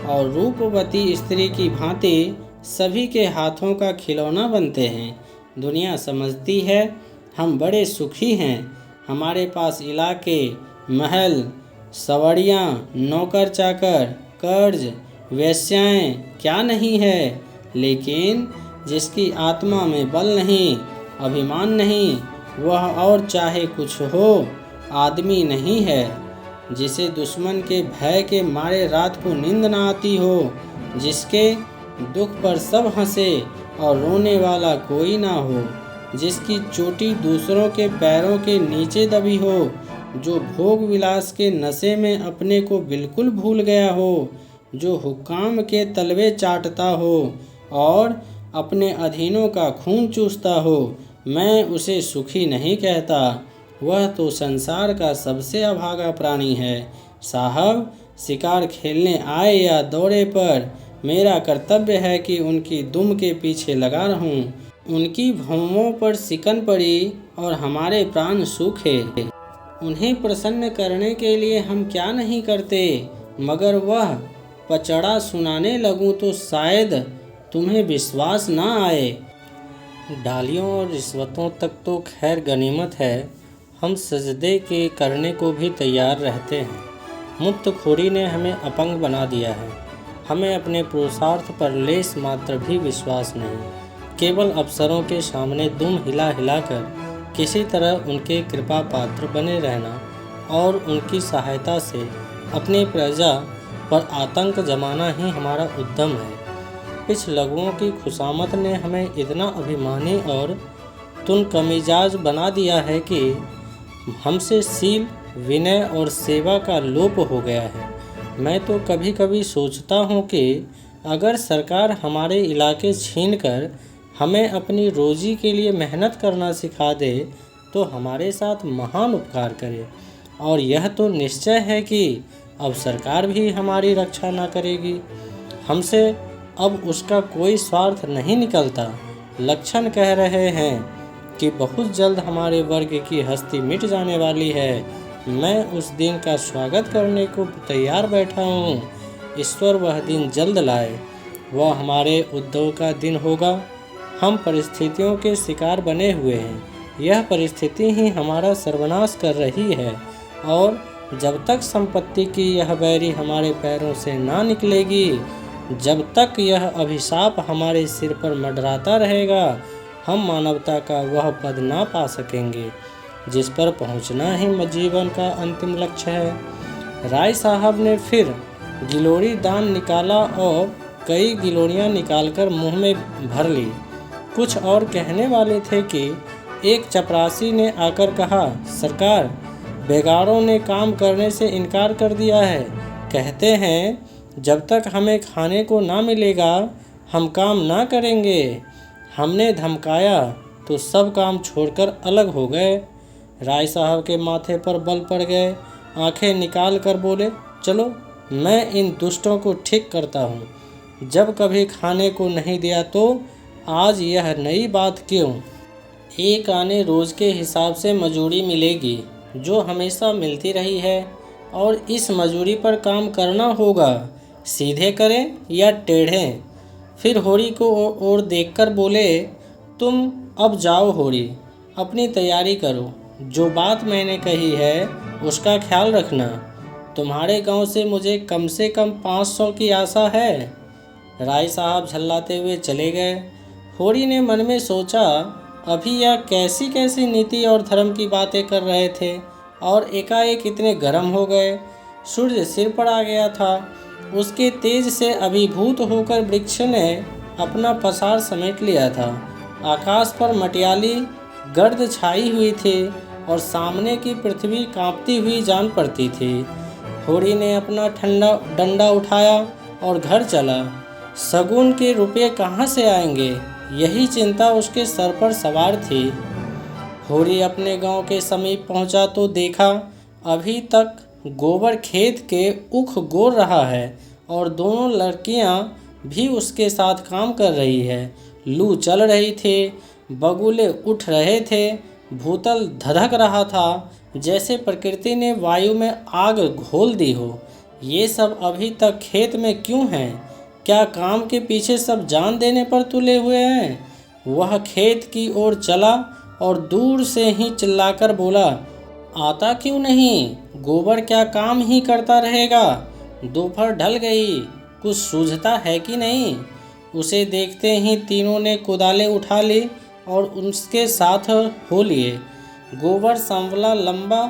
A: और रूपवती स्त्री की भांति सभी के हाथों का खिलौना बनते हैं। दुनिया समझती है हम बड़े सुखी हैं। हमारे पास इलाके, महल, सवारियाँ, नौकर चाकर, कर्ज, वेश्याएँ क्या नहीं है। लेकिन जिसकी आत्मा में बल नहीं, अभिमान नहीं, वह और चाहे कुछ हो आदमी नहीं है। जिसे दुश्मन के भय के मारे रात को नींद न आती हो, जिसके दुख पर सब हंसे और रोने वाला कोई ना हो, जिसकी चोटी दूसरों के पैरों के नीचे दबी हो, जो भोग विलास के नशे में अपने को बिल्कुल भूल गया हो, जो हुक्काम के तलवे चाटता हो और अपने अधीनों का खून चूसता हो, मैं उसे सुखी नहीं कहता। वह तो संसार का सबसे अभागा प्राणी है। साहब, शिकार खेलने आए या दौरे पर मेरा कर्तव्य है कि उनकी दुम के पीछे लगा रहूं। उनकी भौंवों पर सिकन पड़ी और हमारे प्राण सूखे। उन्हें प्रसन्न करने के लिए हम क्या नहीं करते। मगर वह पचड़ा सुनाने लगूं तो शायद तुम्हें विश्वास ना आए। डालियों और रिश्वतों तक तो खैर गनीमत है, हम सजदे के करने को भी तैयार रहते हैं। मुफ्तखोरी ने हमें अपंग बना दिया है। हमें अपने पुरुषार्थ पर लेस मात्र भी विश्वास नहीं। केवल अफसरों के सामने दुम हिला कर किसी तरह उनके कृपा पात्र बने रहना और उनकी सहायता से अपनी प्रजा पर आतंक जमाना ही हमारा उद्यम है। कुछ लघुओं की खुशामत ने हमें इतना अभिमानी और तुनकमिजाज बना दिया है कि हमसे शील, विनय और सेवा का लोप हो गया है। मैं तो कभी कभी सोचता हूँ कि अगर सरकार हमारे इलाके छीनकर हमें अपनी रोजी के लिए मेहनत करना सिखा दे तो हमारे साथ महान उपकार करे। और यह तो निश्चय है कि अब सरकार भी हमारी रक्षा न करेगी। हमसे अब उसका कोई स्वार्थ नहीं निकलता। लक्षण कह रहे हैं कि बहुत जल्द हमारे वर्ग की हस्ती मिट जाने वाली है। मैं उस दिन का स्वागत करने को तैयार बैठा हूँ। ईश्वर वह दिन जल्द लाए। वह हमारे उद्भव का दिन होगा। हम परिस्थितियों के शिकार बने हुए हैं। यह परिस्थिति ही हमारा सर्वनाश कर रही है और जब तक संपत्ति की यह बैरी हमारे पैरों से ना निकलेगी, जब तक यह अभिशाप हमारे सिर पर मंडराता रहेगा, हम मानवता का वह पद ना पा सकेंगे जिस पर पहुंचना ही जीवन का अंतिम लक्ष्य है। राय साहब ने फिर गिलोरी दान निकाला और कई गिलोरियां निकालकर मुंह में भर ली। कुछ और कहने वाले थे कि एक चपरासी ने आकर कहा, सरकार, बेगारों ने काम करने से इनकार कर दिया है। कहते हैं जब तक हमें खाने को ना मिलेगा हम काम ना करेंगे। हमने धमकाया तो सब काम छोड़कर अलग हो गए। राय साहब के माथे पर बल पड़ गए। आंखें निकाल कर बोले, चलो मैं इन दुष्टों को ठीक करता हूँ। जब कभी खाने को नहीं दिया तो आज यह नई बात क्यों? एक आने रोज़ के हिसाब से मजूरी मिलेगी जो हमेशा मिलती रही है और इस मजूरी पर काम करना होगा, सीधे करें या टेढ़े। फिर होरी को ओर देखकर बोले, तुम अब जाओ होरी, अपनी तैयारी करो। जो बात मैंने कही है उसका ख्याल रखना। तुम्हारे गांव से मुझे कम 500 की आशा है। राय साहब झल्लाते हुए चले गए। होरी ने मन में सोचा, अभी यह कैसी कैसी नीति और धर्म की बातें कर रहे थे और एकाएक इतने गर्म हो गए। सूर्य सिर पर आ गया था। उसके तेज से अभिभूत होकर वृक्ष ने अपना पसार समेट लिया था। आकाश पर मटियाली गर्द छाई हुई थी और सामने की पृथ्वी कांपती हुई जान पड़ती थी। होरी ने अपना ठंडा डंडा उठाया और घर चला। शगुन के रुपये कहाँ से आएंगे, यही चिंता उसके सर पर सवार थी। होरी अपने गांव के समीप पहुंचा तो देखा अभी तक गोबर खेत के उख गोर रहा है और दोनों लड़कियां भी उसके साथ काम कर रही है। लू चल रही थी, बगुले उठ रहे थे, भूतल धधक रहा था जैसे प्रकृति ने वायु में आग घोल दी हो। ये सब अभी तक खेत में क्यों हैं? क्या काम के पीछे सब जान देने पर तुले हुए हैं? वह खेत की ओर चला और दूर से ही चिल्लाकर बोला, आता क्यों नहीं? गोबर क्या काम ही करता रहेगा? दोपहर ढल गई, कुछ सूझता है कि नहीं? उसे देखते ही तीनों ने कुदालें उठा ली और उसके साथ हो लिए। गोबर सांवला लंबा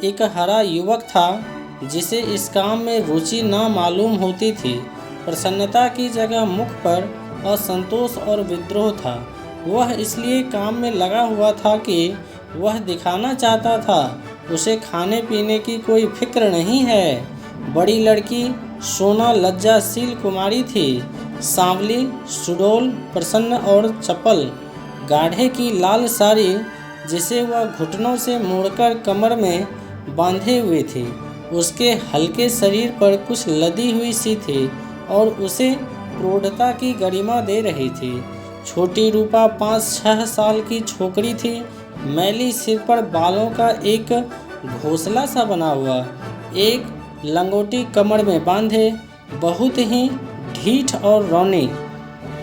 A: एक हरा युवक था जिसे इस काम में रुचि ना मालूम होती थी। प्रसन्नता की जगह मुख पर असंतोष और विद्रोह था। वह इसलिए काम में लगा हुआ था कि वह दिखाना चाहता था उसे खाने पीने की कोई फिक्र नहीं है। बड़ी लड़की सोना लज्जाशील कुमारी थी, सांवली, सुडौल, प्रसन्न और चपल। गाढ़े की लाल साड़ी जिसे वह घुटनों से मोड़कर कमर में बांधे हुए थी, उसके हल्के शरीर पर कुछ लदी हुई सी थी और उसे प्रौढ़ता की गरिमा दे रही थी। छोटी रूपा 5-6 साल की छोकरी थी, मैली सिर पर बालों का एक घोंसला सा बना हुआ, एक लंगोटी कमर में बांधे, बहुत ही ढीठ और रौनी।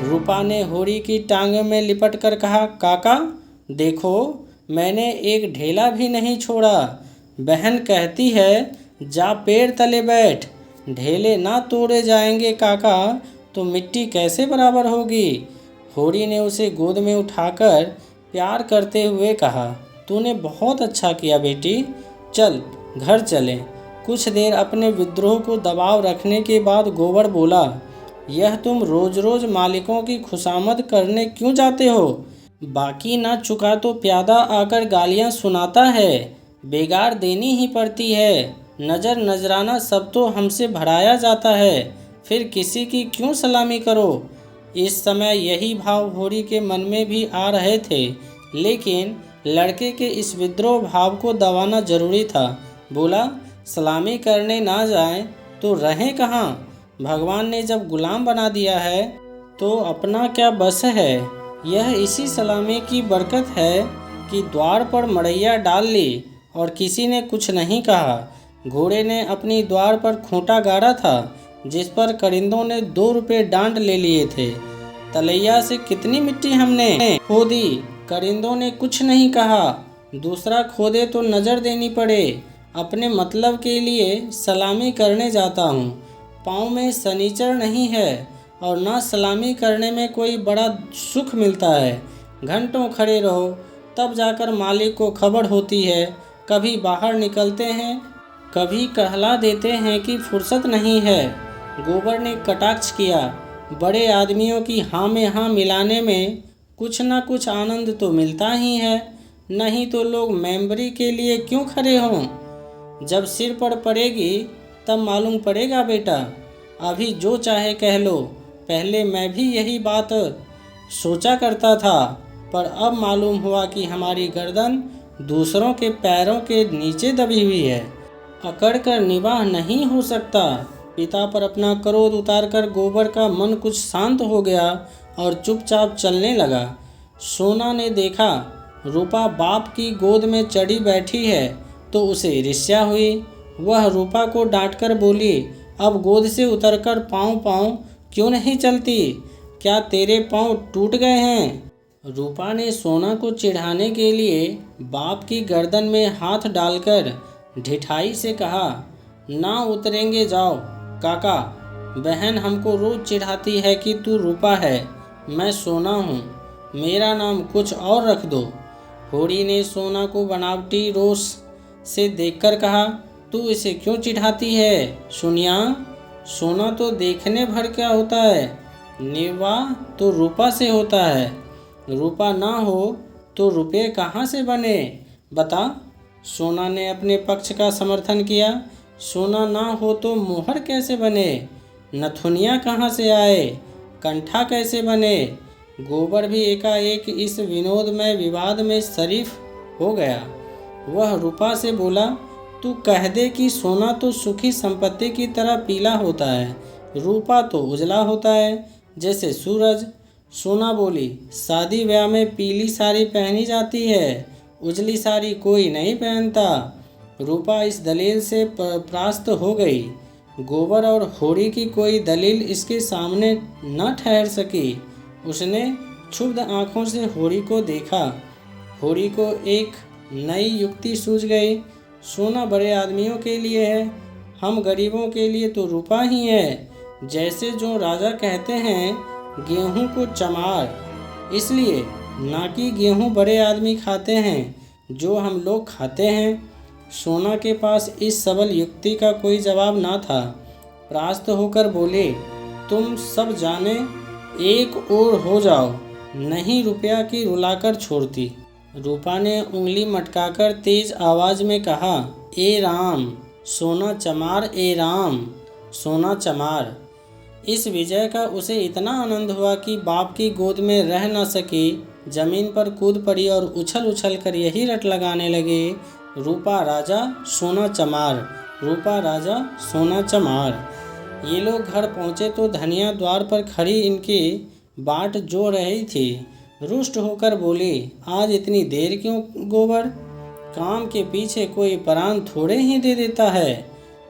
A: रूपा ने होरी की टांगों में लिपट कर कहा, काका देखो, मैंने एक ढेला भी नहीं छोड़ा। बहन कहती है जा पेड़ तले बैठ, ढेले ना तोड़े जाएंगे काका तो मिट्टी कैसे बराबर होगी। होरी ने उसे गोद में उठाकर प्यार करते हुए कहा, तूने बहुत अच्छा किया बेटी, चल घर चलें। कुछ देर अपने विद्रोह को दबाव रखने के बाद गोबर बोला, यह तुम रोज रोज मालिकों की खुशामद करने क्यों जाते हो? बाकी ना चुका तो प्यादा आकर गालियां सुनाता है, बेगार देनी ही पड़ती है। नज़र नजराना सब तो हमसे भराया जाता है, फिर किसी की क्यों सलामी करो। इस समय यही भाव होरी के मन में भी आ रहे थे, लेकिन लड़के के इस विद्रोह भाव को दबाना जरूरी था। बोला, सलामी करने ना जाए तो रहें कहाँ। भगवान ने जब गुलाम बना दिया है तो अपना क्या बस है। यह इसी सलामी की बरकत है कि द्वार पर मड़ैया डाल ली और किसी ने कुछ नहीं कहा। घोड़े ने अपनी द्वार पर खूंटा गाड़ा था, जिस पर करिंदों ने 2 रुपये डांड ले लिए थे। तलैया से कितनी मिट्टी हमने खोदी, करिंदों ने कुछ नहीं कहा। दूसरा खोदे तो नज़र देनी पड़े। अपने मतलब के लिए सलामी करने जाता हूँ। पाँव में सनीचर नहीं है और ना सलामी करने में कोई बड़ा सुख मिलता है। घंटों खड़े रहो तब जाकर मालिक को खबर होती है। कभी बाहर निकलते हैं, कभी कहला देते हैं कि फुर्सत नहीं है। गोबर ने कटाक्ष किया, बड़े आदमियों की हाँ में हाँ मिलाने में कुछ ना कुछ आनंद तो मिलता ही है, नहीं तो लोग मेंबरी के लिए क्यों खड़े हों। जब सिर पर पड़ेगी तब मालूम पड़ेगा बेटा। अभी जो चाहे कह लो। पहले मैं भी यही बात सोचा करता था, पर अब मालूम हुआ कि हमारी गर्दन दूसरों के पैरों के नीचे दबी हुई है। अकड़ कर निवाह नहीं हो सकता। पिता पर अपना क्रोध उतारकर गोबर का मन कुछ शांत हो गया और चुपचाप चलने लगा। सोना ने देखा रूपा बाप की गोद में चढ़ी बैठी है तो उसे ईर्ष्या हुई। वह रूपा को डांटकर बोली, अब गोद से उतरकर पाँव पाँव क्यों नहीं चलती? क्या तेरे पाँव टूट गए हैं? रूपा ने सोना को चिढ़ाने के लिए बाप की गर्दन में हाथ डालकर ढिठाई से कहा, ना उतरेंगे जाओ। काका, बहन हमको रोज चिढ़ाती है कि तू रूपा है, मैं सोना हूँ, मेरा नाम कुछ और रख दो। होरी ने सोना को बनावटी रोष से देखकर कहा, तू इसे क्यों चिढ़ाती है सुनिया? सोना तो देखने भर क्या होता है, निवाह तो रूपा से होता है। रूपा ना हो तो रुपये कहाँ से बने बता। सोना ने अपने पक्ष का समर्थन किया। सोना ना हो तो मोहर कैसे बने, नथुनिया कहाँ से आए, कंठा कैसे बने। गोबर भी एकाएक इस विनोदमय विवाद में शरीफ हो गया। वह रूपा से बोला, तू कह दे कि सोना तो सुखी संपत्ति की तरह पीला होता है, रूपा तो उजला होता है जैसे सूरज। सोना बोली, शादी ब्याह में पीली साड़ी पहनी जाती है, उजली साड़ी कोई नहीं पहनता। रूपा इस दलील से परास्त हो गई। गोबर और होरी की कोई दलील इसके सामने न ठहर सकी। उसने क्षुब्ध आंखों से होरी को देखा। होरी को एक नई युक्ति सूझ गई। सोना बड़े आदमियों के लिए है, हम गरीबों के लिए तो रूपा ही है। जैसे जो राजा कहते हैं, गेहूं को चमार, इसलिए ना कि गेहूं बड़े आदमी खाते हैं जो हम लोग खाते हैं। सोना के पास इस सबल युक्ति का कोई जवाब ना था। परास्त होकर बोले, तुम सब जाने एक ओर हो जाओ, नहीं रुपया की रुलाकर छोड़ती। रूपा ने उंगली मटकाकर तेज आवाज में कहा, ए राम, सोना चमार, ए राम, सोना चमार। इस विजय का उसे इतना आनंद हुआ कि बाप की गोद में रह न सकी, जमीन पर कूद पड़ी और उछल उछल कर यही रट लगाने लगे, रूपा राजा सोना चमार, रूपा राजा सोना चमार। ये लोग घर पहुँचे तो धनिया द्वार पर खड़ी इनकी बाट जो रही थी। रुष्ट होकर बोली, आज इतनी देर क्यों गोबर? काम के पीछे कोई प्राण थोड़े ही दे देता है।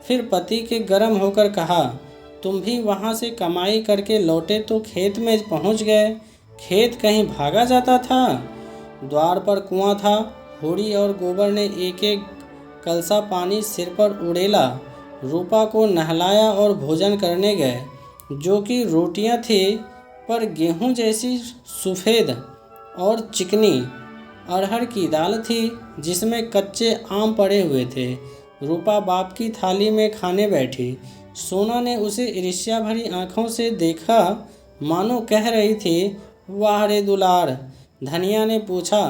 A: फिर पति के गर्म होकर कहा, तुम भी वहाँ से कमाई करके लौटे तो खेत में पहुँच गए, खेत कहीं भागा जाता था? द्वार पर कुआं था। होरी और गोबर ने एक एक कलसा पानी सिर पर उड़ेला। रूपा को नहलाया और भोजन करने गए, जो कि रोटियां थी पर गेहूं जैसी सफ़ेद और चिकनी। अरहर की दाल थी जिसमें कच्चे आम पड़े हुए थे। रूपा बाप की थाली में खाने बैठी। सोना ने उसे ईर्ष्या भरी आंखों से देखा, मानो कह रही थी, वाह रे दुलार। धनिया ने पूछा,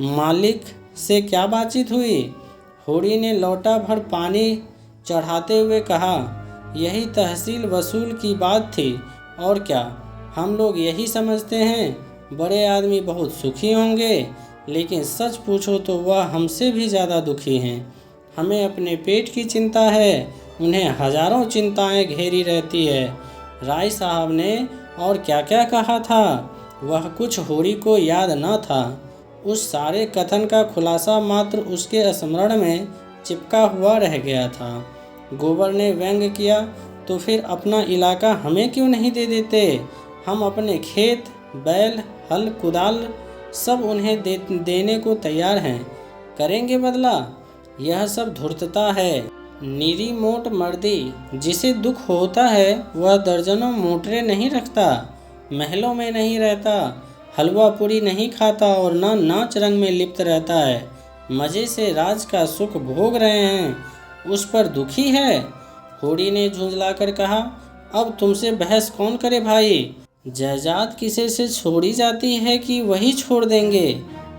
A: मालिक से क्या बातचीत हुई? होरी ने लोटा भर पानी चढ़ाते हुए कहा, यही तहसील वसूल की बात थी और क्या। हम लोग यही समझते हैं बड़े आदमी बहुत सुखी होंगे, लेकिन सच पूछो तो वह हमसे भी ज़्यादा दुखी हैं। हमें अपने पेट की चिंता है, उन्हें हजारों चिंताएं घेरी रहती है। राय साहब ने और क्या क्या कहा था वह कुछ होरी को याद न था। उस सारे कथन का खुलासा मात्र उसके स्मरण में चिपका हुआ रह गया था। गोबर ने व्यंग किया, तो फिर अपना इलाका हमें क्यों नहीं दे देते। हम अपने खेत, बैल, हल, कुदाल सब उन्हें देने को तैयार हैं। करेंगे बदला। यह सब धूर्तता है, निरी मोट मर्दी। जिसे दुख होता है वह दर्जनों मोटरें नहीं रखता, महलों में नहीं रहता, हलवा पूरी नहीं खाता और न नाच रंग में लिप्त रहता है। मज़े से राज का सुख भोग रहे हैं, उस पर दुखी है। होड़ी ने झुंझलाकर कहा, अब तुमसे बहस कौन करे भाई। जायदाद किसे से छोड़ी जाती है कि वही छोड़ देंगे।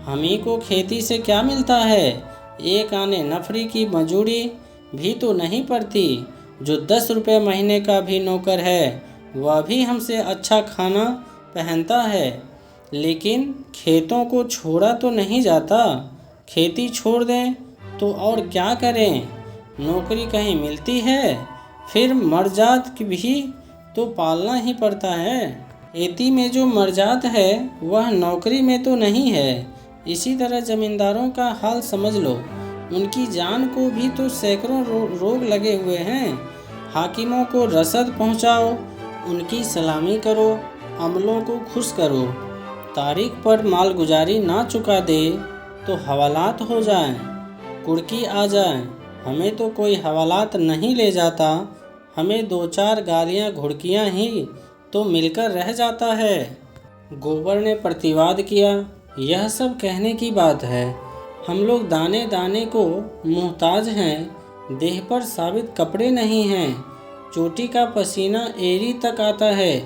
A: हम ही को खेती से क्या मिलता है। एक आने नफरी की मजूरी भी तो नहीं पड़ती। जो 10 रुपये महीने का भी नौकर है वह भी हमसे अच्छा खाना पहनता है, लेकिन खेतों को छोड़ा तो नहीं जाता। खेती छोड़ दें तो और क्या करें। नौकरी कहीं मिलती है, फिर मर्जात भी तो पालना ही पड़ता है। खेती में जो मर्जात है वह नौकरी में तो नहीं है। इसी तरह जमींदारों का हाल समझ लो, उनकी जान को भी तो सैकड़ों रोग लगे हुए हैं। हाकिमों को रसद पहुंचाओ, उनकी सलामी करो, अमलों को खुश करो। तारीख पर मालगुजारी ना चुका दे तो हवालात हो जाएं, कुर्की आ जाए। हमें तो कोई हवालात नहीं ले जाता, हमें 2-4 गालियाँ घुड़कियाँ ही तो मिलकर रह जाता है। गोबर ने प्रतिवाद किया, यह सब कहने की बात है। हम लोग दाने दाने को मोहताज हैं, देह पर साबित कपड़े नहीं हैं। चोटी का पसीना एड़ी तक आता है,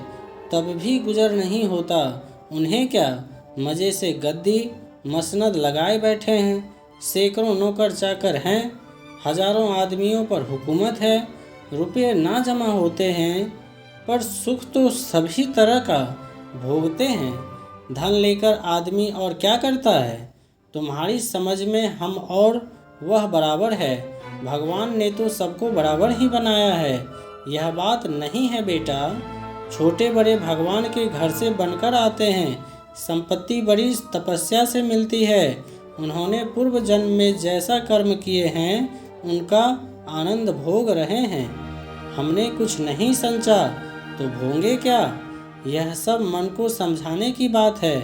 A: तब भी गुजर नहीं होता। उन्हें क्या, मज़े से गद्दी मसनद लगाए बैठे हैं। सैकड़ों नौकर चाकर हैं, हजारों आदमियों पर हुकूमत है। रुपये ना जमा होते हैं पर सुख तो सभी तरह का भोगते हैं। धन लेकर आदमी और क्या करता है। तुम्हारी समझ में हम और वह बराबर है। भगवान ने तो सबको बराबर ही बनाया है। यह बात नहीं है बेटा। छोटे बड़े भगवान के घर से बनकर आते हैं। संपत्ति बड़ी तपस्या से मिलती है। उन्होंने पूर्व जन्म में जैसा कर्म किए हैं उनका आनंद भोग रहे हैं। हमने कुछ नहीं संचा तो भोंगे क्या। यह सब मन को समझाने की बात है।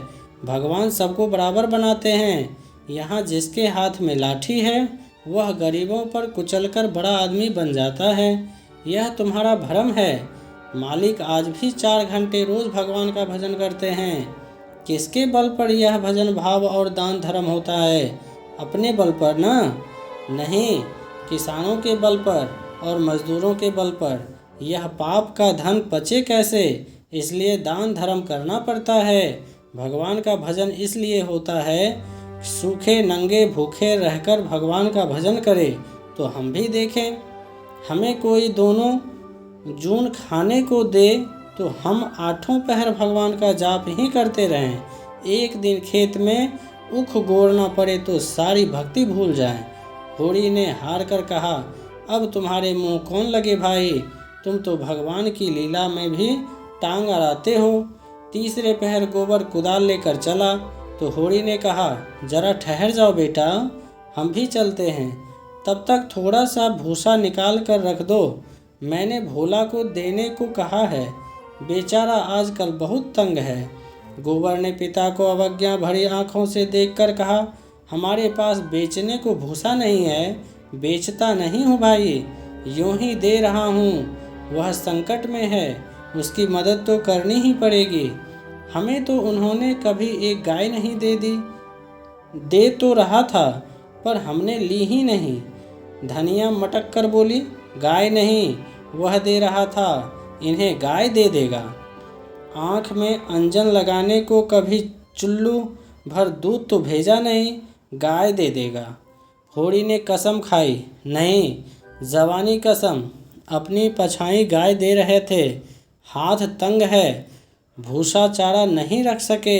A: भगवान सबको बराबर बनाते हैं। यहाँ जिसके हाथ में लाठी है वह गरीबों पर कुचलकर बड़ा आदमी बन जाता है। यह तुम्हारा भ्रम है। मालिक आज भी 4 घंटे रोज भगवान का भजन करते हैं। किसके बल पर यह भजन भाव और दान धर्म होता है। अपने बल पर ना, नहीं, किसानों के बल पर और मजदूरों के बल पर। यह पाप का धन पचे कैसे, इसलिए दान धर्म करना पड़ता है। भगवान का भजन इसलिए होता है, सूखे नंगे भूखे रहकर भगवान का भजन करे तो हम भी देखें। हमें कोई दोनों जून खाने को दे तो हम 8 पहर भगवान का जाप ही करते रहें। एक दिन खेत में उख गोड़ना पड़े तो सारी भक्ति भूल जाएं। होड़ी ने हार कर कहा, अब तुम्हारे मुंह कौन लगे भाई। तुम तो भगवान की लीला में भी टांग अड़ाते हो। तीसरे पहर गोबर कुदाल लेकर चला तो होड़ी ने कहा, जरा ठहर जाओ बेटा, हम भी चलते हैं। तब तक थोड़ा सा भूसा निकाल कर रख दो। मैंने भोला को देने को कहा है, बेचारा आजकल बहुत तंग है। गोबर ने पिता को अवज्ञा भरी आंखों से देखकर कहा, हमारे पास बेचने को भूसा नहीं है। बेचता नहीं हूँ भाई, यूं ही दे रहा हूँ। वह संकट में है, उसकी मदद तो करनी ही पड़ेगी। हमें तो उन्होंने कभी एक गाय नहीं दे दी। दे तो रहा था पर हमने ली ही नहीं। धनिया मटक कर बोली, गाय नहीं, वह दे रहा था, इन्हें गाय दे देगा। आँख में अंजन लगाने को कभी चुल्लू भर दूध तो भेजा नहीं, गाय दे देगा। होड़ी ने कसम खाई, नहीं, जवानी कसम, अपनी पछाई गाय दे रहे थे, हाथ तंग है, भूसा चारा नहीं रख सके,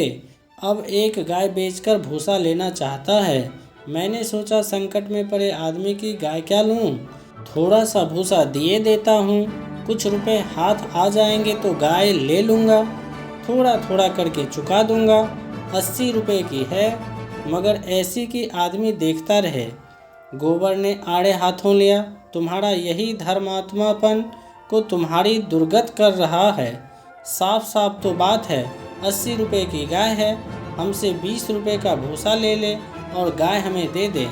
A: अब एक गाय बेचकर भूसा लेना चाहता है। मैंने सोचा संकट में पड़े आदमी की गाय क्या लूं, थोड़ा सा भूसा दिए देता हूं, कुछ रुपए हाथ आ जाएंगे तो गाय ले लूँगा, थोड़ा थोड़ा करके चुका दूँगा। 80 रुपये की है, मगर ऐसी कि आदमी देखता रहे। गोबर ने आड़े हाथों लिया, तुम्हारा यही धर्मात्मापन को तुम्हारी दुर्गत कर रहा है। साफ साफ तो बात है, 80 रुपये की गाय है, हमसे 20 रुपये का भूसा ले ले और गाय हमें दे दे।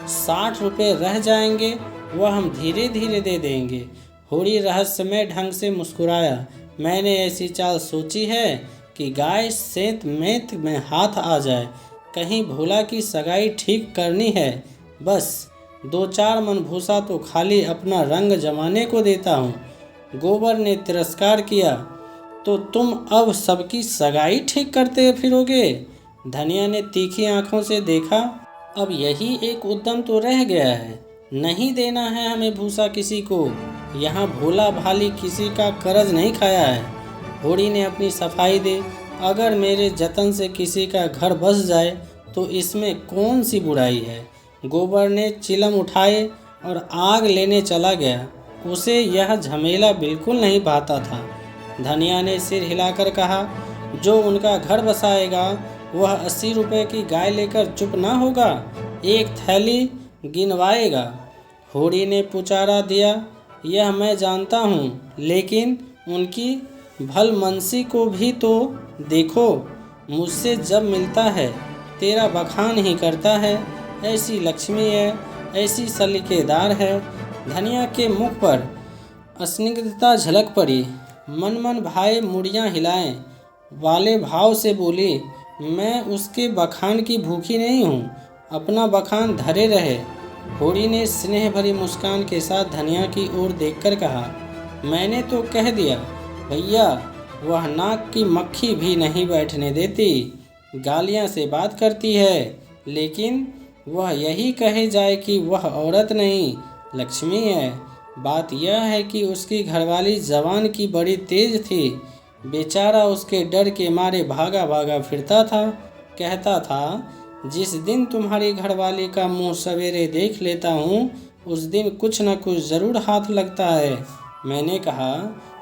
A: 60 रुपये रह जाएंगे, वह हम धीरे धीरे दे देंगे। होरी रहस्यमय ढंग से मुस्कुराया। मैंने ऐसी चाल सोची है कि गाय सेंत मेंत में हाथ आ जाए। कहीं भोला की सगाई ठीक करनी है, बस 2-4 मन भूसा तो खाली अपना रंग जमाने को देता हूँ। गोबर ने तिरस्कार किया, तो तुम अब सबकी सगाई ठीक करते फिरोगे? धनिया ने तीखी आंखों से देखा। अब यही एक उद्यम तो रह गया है, नहीं देना है हमें भूसा किसी को। यहाँ भोला भाली किसी का कर्ज नहीं खाया है। होड़ी ने अपनी सफाई दी, अगर मेरे जतन से किसी का घर बस जाए तो इसमें कौन सी बुराई है। गोबर ने चिलम उठाए और आग लेने चला गया। उसे यह झमेला बिल्कुल नहीं भाता था। धनिया ने सिर हिलाकर कहा, जो उनका घर बसाएगा वह 80 रुपये की गाय लेकर चुप ना होगा, एक थैली गिनवाएगा। होड़ी ने पुचारा दिया, यह मैं जानता हूँ, लेकिन उनकी भलमनसी को भी तो देखो। मुझसे जब मिलता है तेरा बखान ही करता है, ऐसी लक्ष्मी है, ऐसी सलीकेदार है। धनिया के मुख पर स्निग्धता झलक पड़ी। मन मन भाई मुड़ियाँ हिलाएं वाले भाव से बोली, मैं उसके बखान की भूखी नहीं हूँ, अपना बखान धरे रहे। होड़ी ने स्नेह भरी मुस्कान के साथ धनिया की ओर देखकर कहा, मैंने तो कह दिया भैया, वह नाक की मक्खी भी नहीं बैठने देती, गालियाँ से बात करती है, लेकिन वह यही कहे जाए कि वह औरत नहीं लक्ष्मी है। बात यह है कि उसकी घरवाली जवान की बड़ी तेज थी, बेचारा उसके डर के मारे भागा भागा फिरता था। कहता था, जिस दिन तुम्हारी घरवाली का मुंह सवेरे देख लेता हूँ, उस दिन कुछ न कुछ ज़रूर हाथ लगता है। मैंने कहा,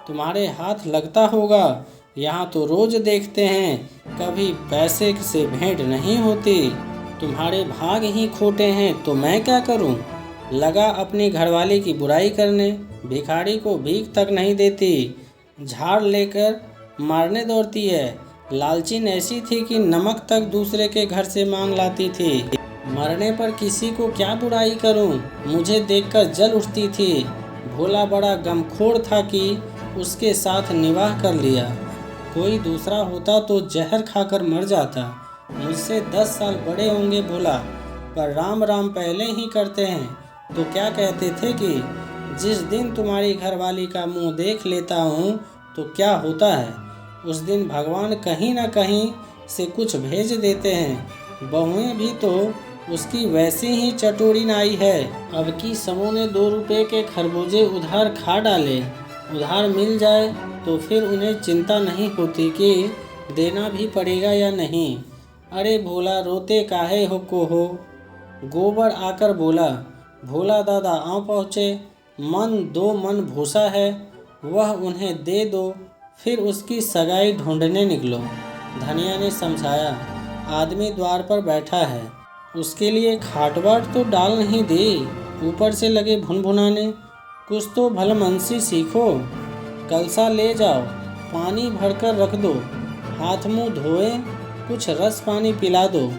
A: तुम्हारे हाथ लगता होगा, यहाँ तो रोज़ देखते हैं, कभी पैसे से भेंट नहीं होती। तुम्हारे भाग ही खोटे हैं तो मैं क्या करूँ। लगा अपनी घरवाली की बुराई करने, भिखारी को भीख तक नहीं देती, झाड़ लेकर मारने दौड़ती है। लालचीन ऐसी थी कि नमक तक दूसरे के घर से मांग लाती थी। मरने पर किसी को क्या बुराई करूं, मुझे देखकर जल उठती थी। भोला बड़ा गमखोर था कि उसके साथ निवाह कर लिया। कोई दूसरा होता तो जहर खाकर मर जाता। मुझसे 10 साल बड़े होंगे भोला, पर राम राम पहले ही करते हैं। तो क्या कहते थे कि जिस दिन तुम्हारी घरवाली का मुंह देख लेता हूँ तो क्या होता है, उस दिन भगवान कहीं न कहीं से कुछ भेज देते हैं। बहुएं भी तो उसकी वैसी ही चटोरी नाई है। अब की समूह ने 2 रुपये के खरबूजे उधार खा डाले। उधार मिल जाए तो फिर उन्हें चिंता नहीं होती कि देना भी पड़ेगा या नहीं। अरे भोला, रोते काहे हो को हो। गोबर आकर बोला, भोला दादा आ पहुँचे, मन 2 मन भूसा है, वह उन्हें दे दो, फिर उसकी सगाई ढूंढने निकलो। धनिया ने समझाया, आदमी द्वार पर बैठा है, उसके लिए खाट बाट तो डाल नहीं दी, ऊपर से लगे भुनभुनाने। कुछ तो भलमनसी सीखो। कलसा ले जाओ, पानी भरकर रख दो, हाथ मुंह धोए, कुछ रस पानी पिला दो।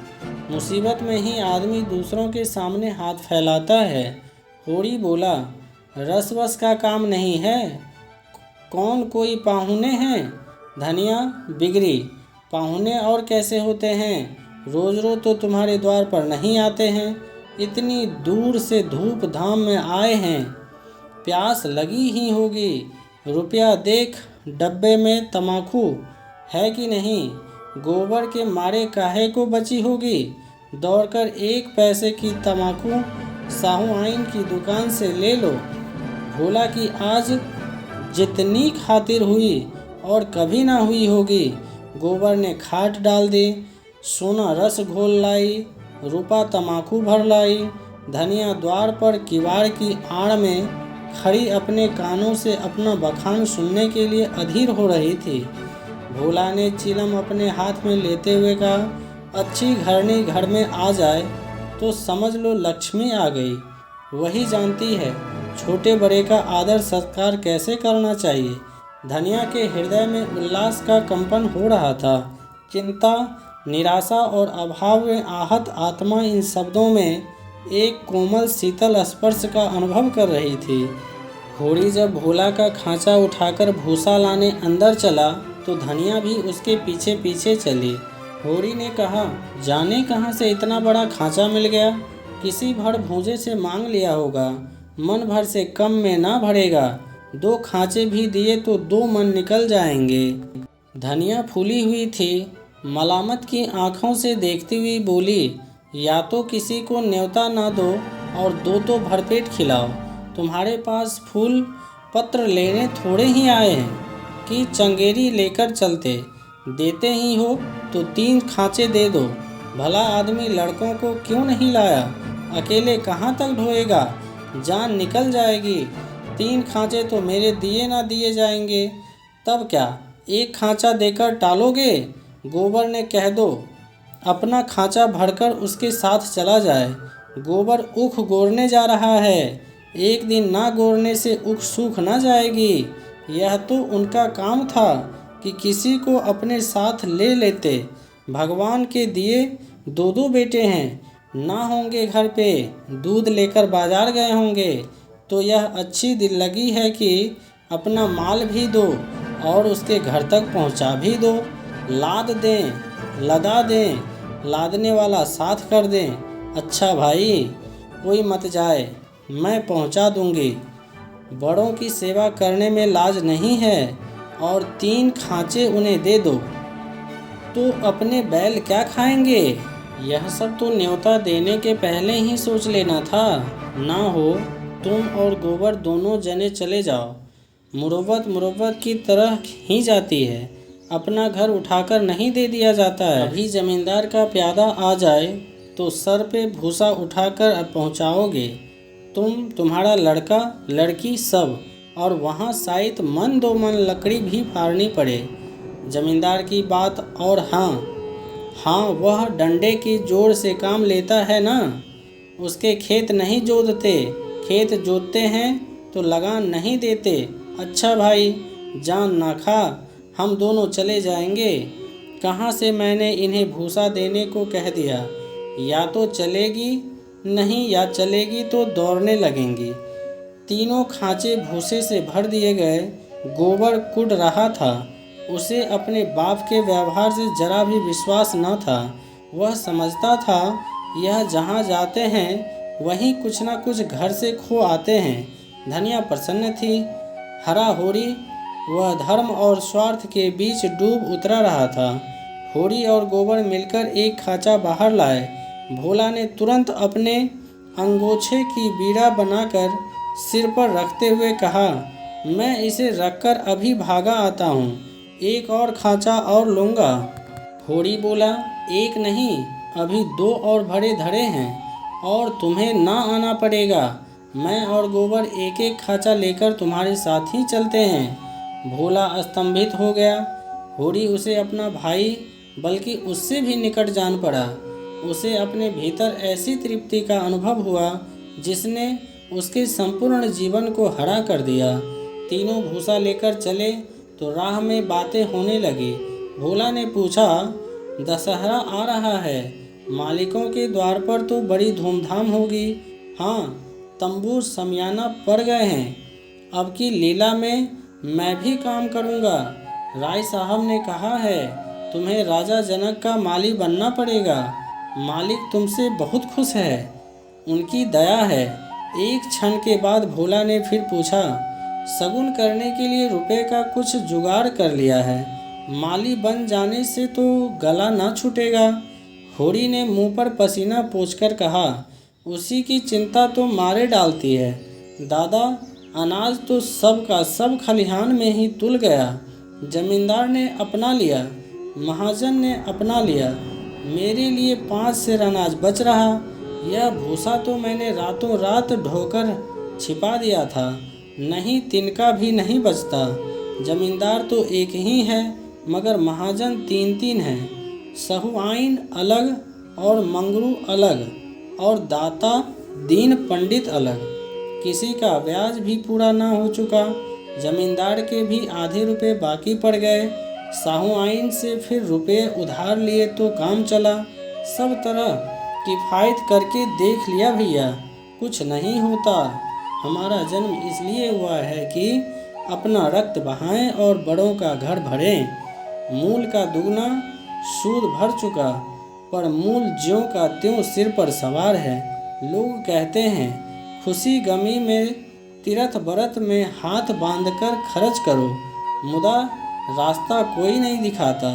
A: मुसीबत में ही आदमी दूसरों के सामने हाथ फैलाता है। होड़ी बोला, रस वस का काम नहीं है, कौन कोई पाहुने हैं। धनिया बिगड़ी, पाहुने और कैसे होते हैं, रोज रोज तो तुम्हारे द्वार पर नहीं आते हैं, इतनी दूर से धूप धाम में आए हैं, प्यास लगी ही होगी। रुपया देख, डब्बे में तमाकू है कि नहीं, गोबर के मारे काहे को बची होगी। दौड़कर 1 पैसे की तमाकू साहुआइन की दुकान से ले लो। भोला की आज जितनी खातिर हुई और कभी ना हुई होगी। गोबर ने खाट डाल दी, सोना रस घोल लाई, रूपा तमाकू भर लाई। धनिया द्वार पर किवाड़ की आड़ में खड़ी अपने कानों से अपना बखान सुनने के लिए अधीर हो रही थी। भोला ने चिलम अपने हाथ में लेते हुए कहा, अच्छी घरनी घर में आ जाए तो समझ लो लक्ष्मी आ गई। वही जानती है छोटे बड़े का आदर सत्कार कैसे करना चाहिए। धनिया के हृदय में उल्लास का कंपन हो रहा था। चिंता, निराशा और अभाव में आहत आत्मा इन शब्दों में एक कोमल शीतल स्पर्श का अनुभव कर रही थी। होड़ी जब भोला का खांचा उठाकर भूसा लाने अंदर चला तो धनिया भी उसके पीछे पीछे चली। होड़ी ने कहा, जाने कहाँ से इतना बड़ा खांचा मिल गया। किसी भर भूजे से मांग लिया होगा। मन भर से कम में ना भरेगा। 2 खांचे भी दिए तो 2 मन निकल जाएंगे। धनिया फूली हुई थी, मलामत की आंखों से देखती हुई बोली, या तो किसी को न्योता ना दो और 2 तो भरपेट खिलाओ। तुम्हारे पास फूल पत्र लेने थोड़े ही आए हैं कि चंगेरी लेकर चलते। देते ही हो तो 3 खांचे दे दो। भला आदमी लड़कों को क्यों नहीं लाया। अकेले कहाँ तक ढोएगा, जान निकल जाएगी। 3 खांचे तो मेरे दिए ना दिए जाएंगे। तब क्या 1 खांचा देकर टालोगे। गोबर ने कह दो अपना खांचा भरकर उसके साथ चला जाए। गोबर ऊख गोरने जा रहा है। एक दिन ना गोरने से ऊख सूख ना जाएगी। यह तो उनका काम था कि किसी को अपने साथ ले लेते। भगवान के दिए 2 बेटे हैं, ना होंगे घर पे, दूध लेकर बाजार गए होंगे। तो यह अच्छी दिल लगी है कि अपना माल भी दो और उसके घर तक पहुंचा भी दो। लाद दें, लदा दें, लादने वाला साथ कर दें। अच्छा भाई, कोई मत जाए, मैं पहुंचा दूंगी। बड़ों की सेवा करने में लाज नहीं है। और 3 खांचे उन्हें दे दो। तो अपने बैल क्या खाएंगे। यह सब तो न्योता देने के पहले ही सोच लेना था। ना हो तुम और गोबर दोनों जने चले जाओ। मुरव्वत की तरह ही जाती है। अपना घर उठाकर नहीं दे दिया जाता है। अभी जमींदार का प्यादा आ जाए तो सर पे भूसा उठाकर पहुंचाओगे तुम, तुम्हारा लड़का लड़की सब। और वहाँ शायद मन 2 मन लकड़ी भी फाड़नी पड़े। जमींदार की बात। और हाँ, वह डंडे की जोड़ से काम लेता है ना। उसके खेत नहीं जोतते। खेत जोतते हैं तो लगान नहीं देते। अच्छा भाई, जान ना खा, हम दोनों चले जाएंगे। कहाँ से मैंने इन्हें भूसा देने को कह दिया। या तो चलेगी नहीं, या चलेगी तो दौड़ने लगेंगी। 3 खांचे भूसे से भर दिए गए। गोबर कुढ़ रहा था। उसे अपने बाप के व्यवहार से जरा भी विश्वास न था। वह समझता था यह जहाँ जाते हैं वहीं कुछ न कुछ घर से खो आते हैं। धनिया प्रसन्न थी। हरा होड़ी वह धर्म और स्वार्थ के बीच डूब उतरा रहा था। होड़ी और गोबर मिलकर एक खांचा बाहर लाए। भोला ने तुरंत अपने अंगोछे की बीड़ा बनाकर सिर पर रखते हुए कहा, मैं इसे रखकर अभी भागा आता हूँ। एक और खांचा और लूँगा। होड़ी बोला, एक नहीं, अभी 2 और भरे धरे हैं और तुम्हें ना आना पड़ेगा। मैं और गोबर एक एक खांचा लेकर तुम्हारे साथ ही चलते हैं। भोला स्तंभित हो गया। होड़ी उसे अपना भाई बल्कि उससे भी निकट जान पड़ा। उसे अपने भीतर ऐसी तृप्ति का अनुभव हुआ जिसने उसके संपूर्ण जीवन को हरा कर दिया। तीनों भूसा लेकर चले तो राह में बातें होने लगी। भोला ने पूछा, दशहरा आ रहा है, मालिकों के द्वार पर तो बड़ी धूमधाम होगी। हाँ, तंबू शमियाना पड़ गए हैं। अब की लीला में मैं भी काम करूँगा। राय साहब ने कहा है तुम्हें राजा जनक का माली बनना पड़ेगा। मालिक तुमसे बहुत खुश है, उनकी दया है। एक क्षण के बाद भोला ने फिर पूछा, शगुन करने के लिए रुपए का कुछ जुगाड़ कर लिया है। माली बन जाने से तो गला ना छूटेगा। होड़ी ने मुंह पर पसीना पोंछकर कहा, उसी की चिंता तो मारे डालती है। दादा, अनाज तो सब का सब खलिहान में ही तुल गया। जमींदार ने अपना लिया, महाजन ने अपना लिया, मेरे लिए 5 सेर अनाज बच रहा। यह भूसा तो मैंने रातों रात ढोकर छिपा दिया था, नहीं तिनका भी नहीं बचता। जमींदार तो एक ही है, मगर महाजन 3-3 हैं। सहुआइन अलग और मंगरू अलग, और दाता दीन पंडित अलग। किसी का ब्याज भी पूरा ना हो चुका। जमींदार के भी आधे रुपए बाकी पड़ गए। साहुआइन से फिर रुपए उधार लिए तो काम चला। सब तरह किफ़ायत करके देख लिया भैया, कुछ नहीं होता। हमारा जन्म इसलिए हुआ है कि अपना रक्त बहाएं और बड़ों का घर भरें। मूल का दुगना सूद भर चुका, पर मूल ज्यों का त्यों सिर पर सवार है। लोग कहते हैं खुशी गमी में तीरथ बरत में हाथ बांधकर खर्च करो, मुदा रास्ता कोई नहीं दिखाता।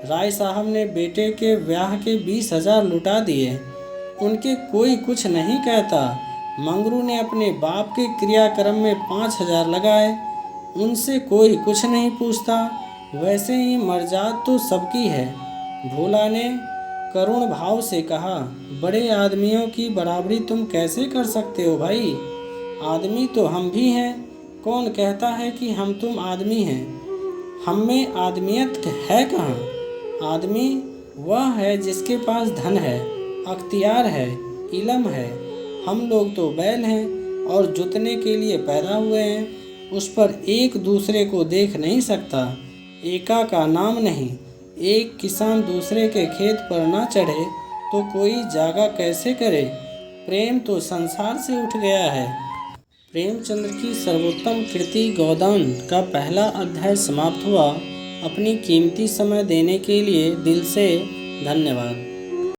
A: राय साहब ने बेटे के ब्याह के 20,000 लुटा दिए, उनके कोई कुछ नहीं कहता। मंगरू ने अपने बाप के क्रियाक्रम में 5,000 लगाए, उनसे कोई कुछ नहीं पूछता। वैसे ही मर्जाद तो सबकी है। भोला ने करुण भाव से कहा, बड़े आदमियों की बराबरी तुम कैसे कर सकते हो भाई? आदमी तो हम भी हैं। कौन कहता है कि हम तुम आदमी हैं? हम में आदमियत है कहाँ? आदमी वह है जिसके पास धन है, अख्तियार है, इल्म है। हम लोग तो बैल हैं और जुतने के लिए पैदा हुए हैं। उस पर एक दूसरे को देख नहीं सकता। एका का नाम नहीं। एक किसान दूसरे के खेत पर ना चढ़े तो कोई जागा कैसे करे? प्रेम तो संसार से उठ गया है। प्रेमचंद्र की सर्वोत्तम कृति गोदान का पहला अध्याय समाप्त हुआ। अपनी कीमती समय देने के लिए दिल से धन्यवाद।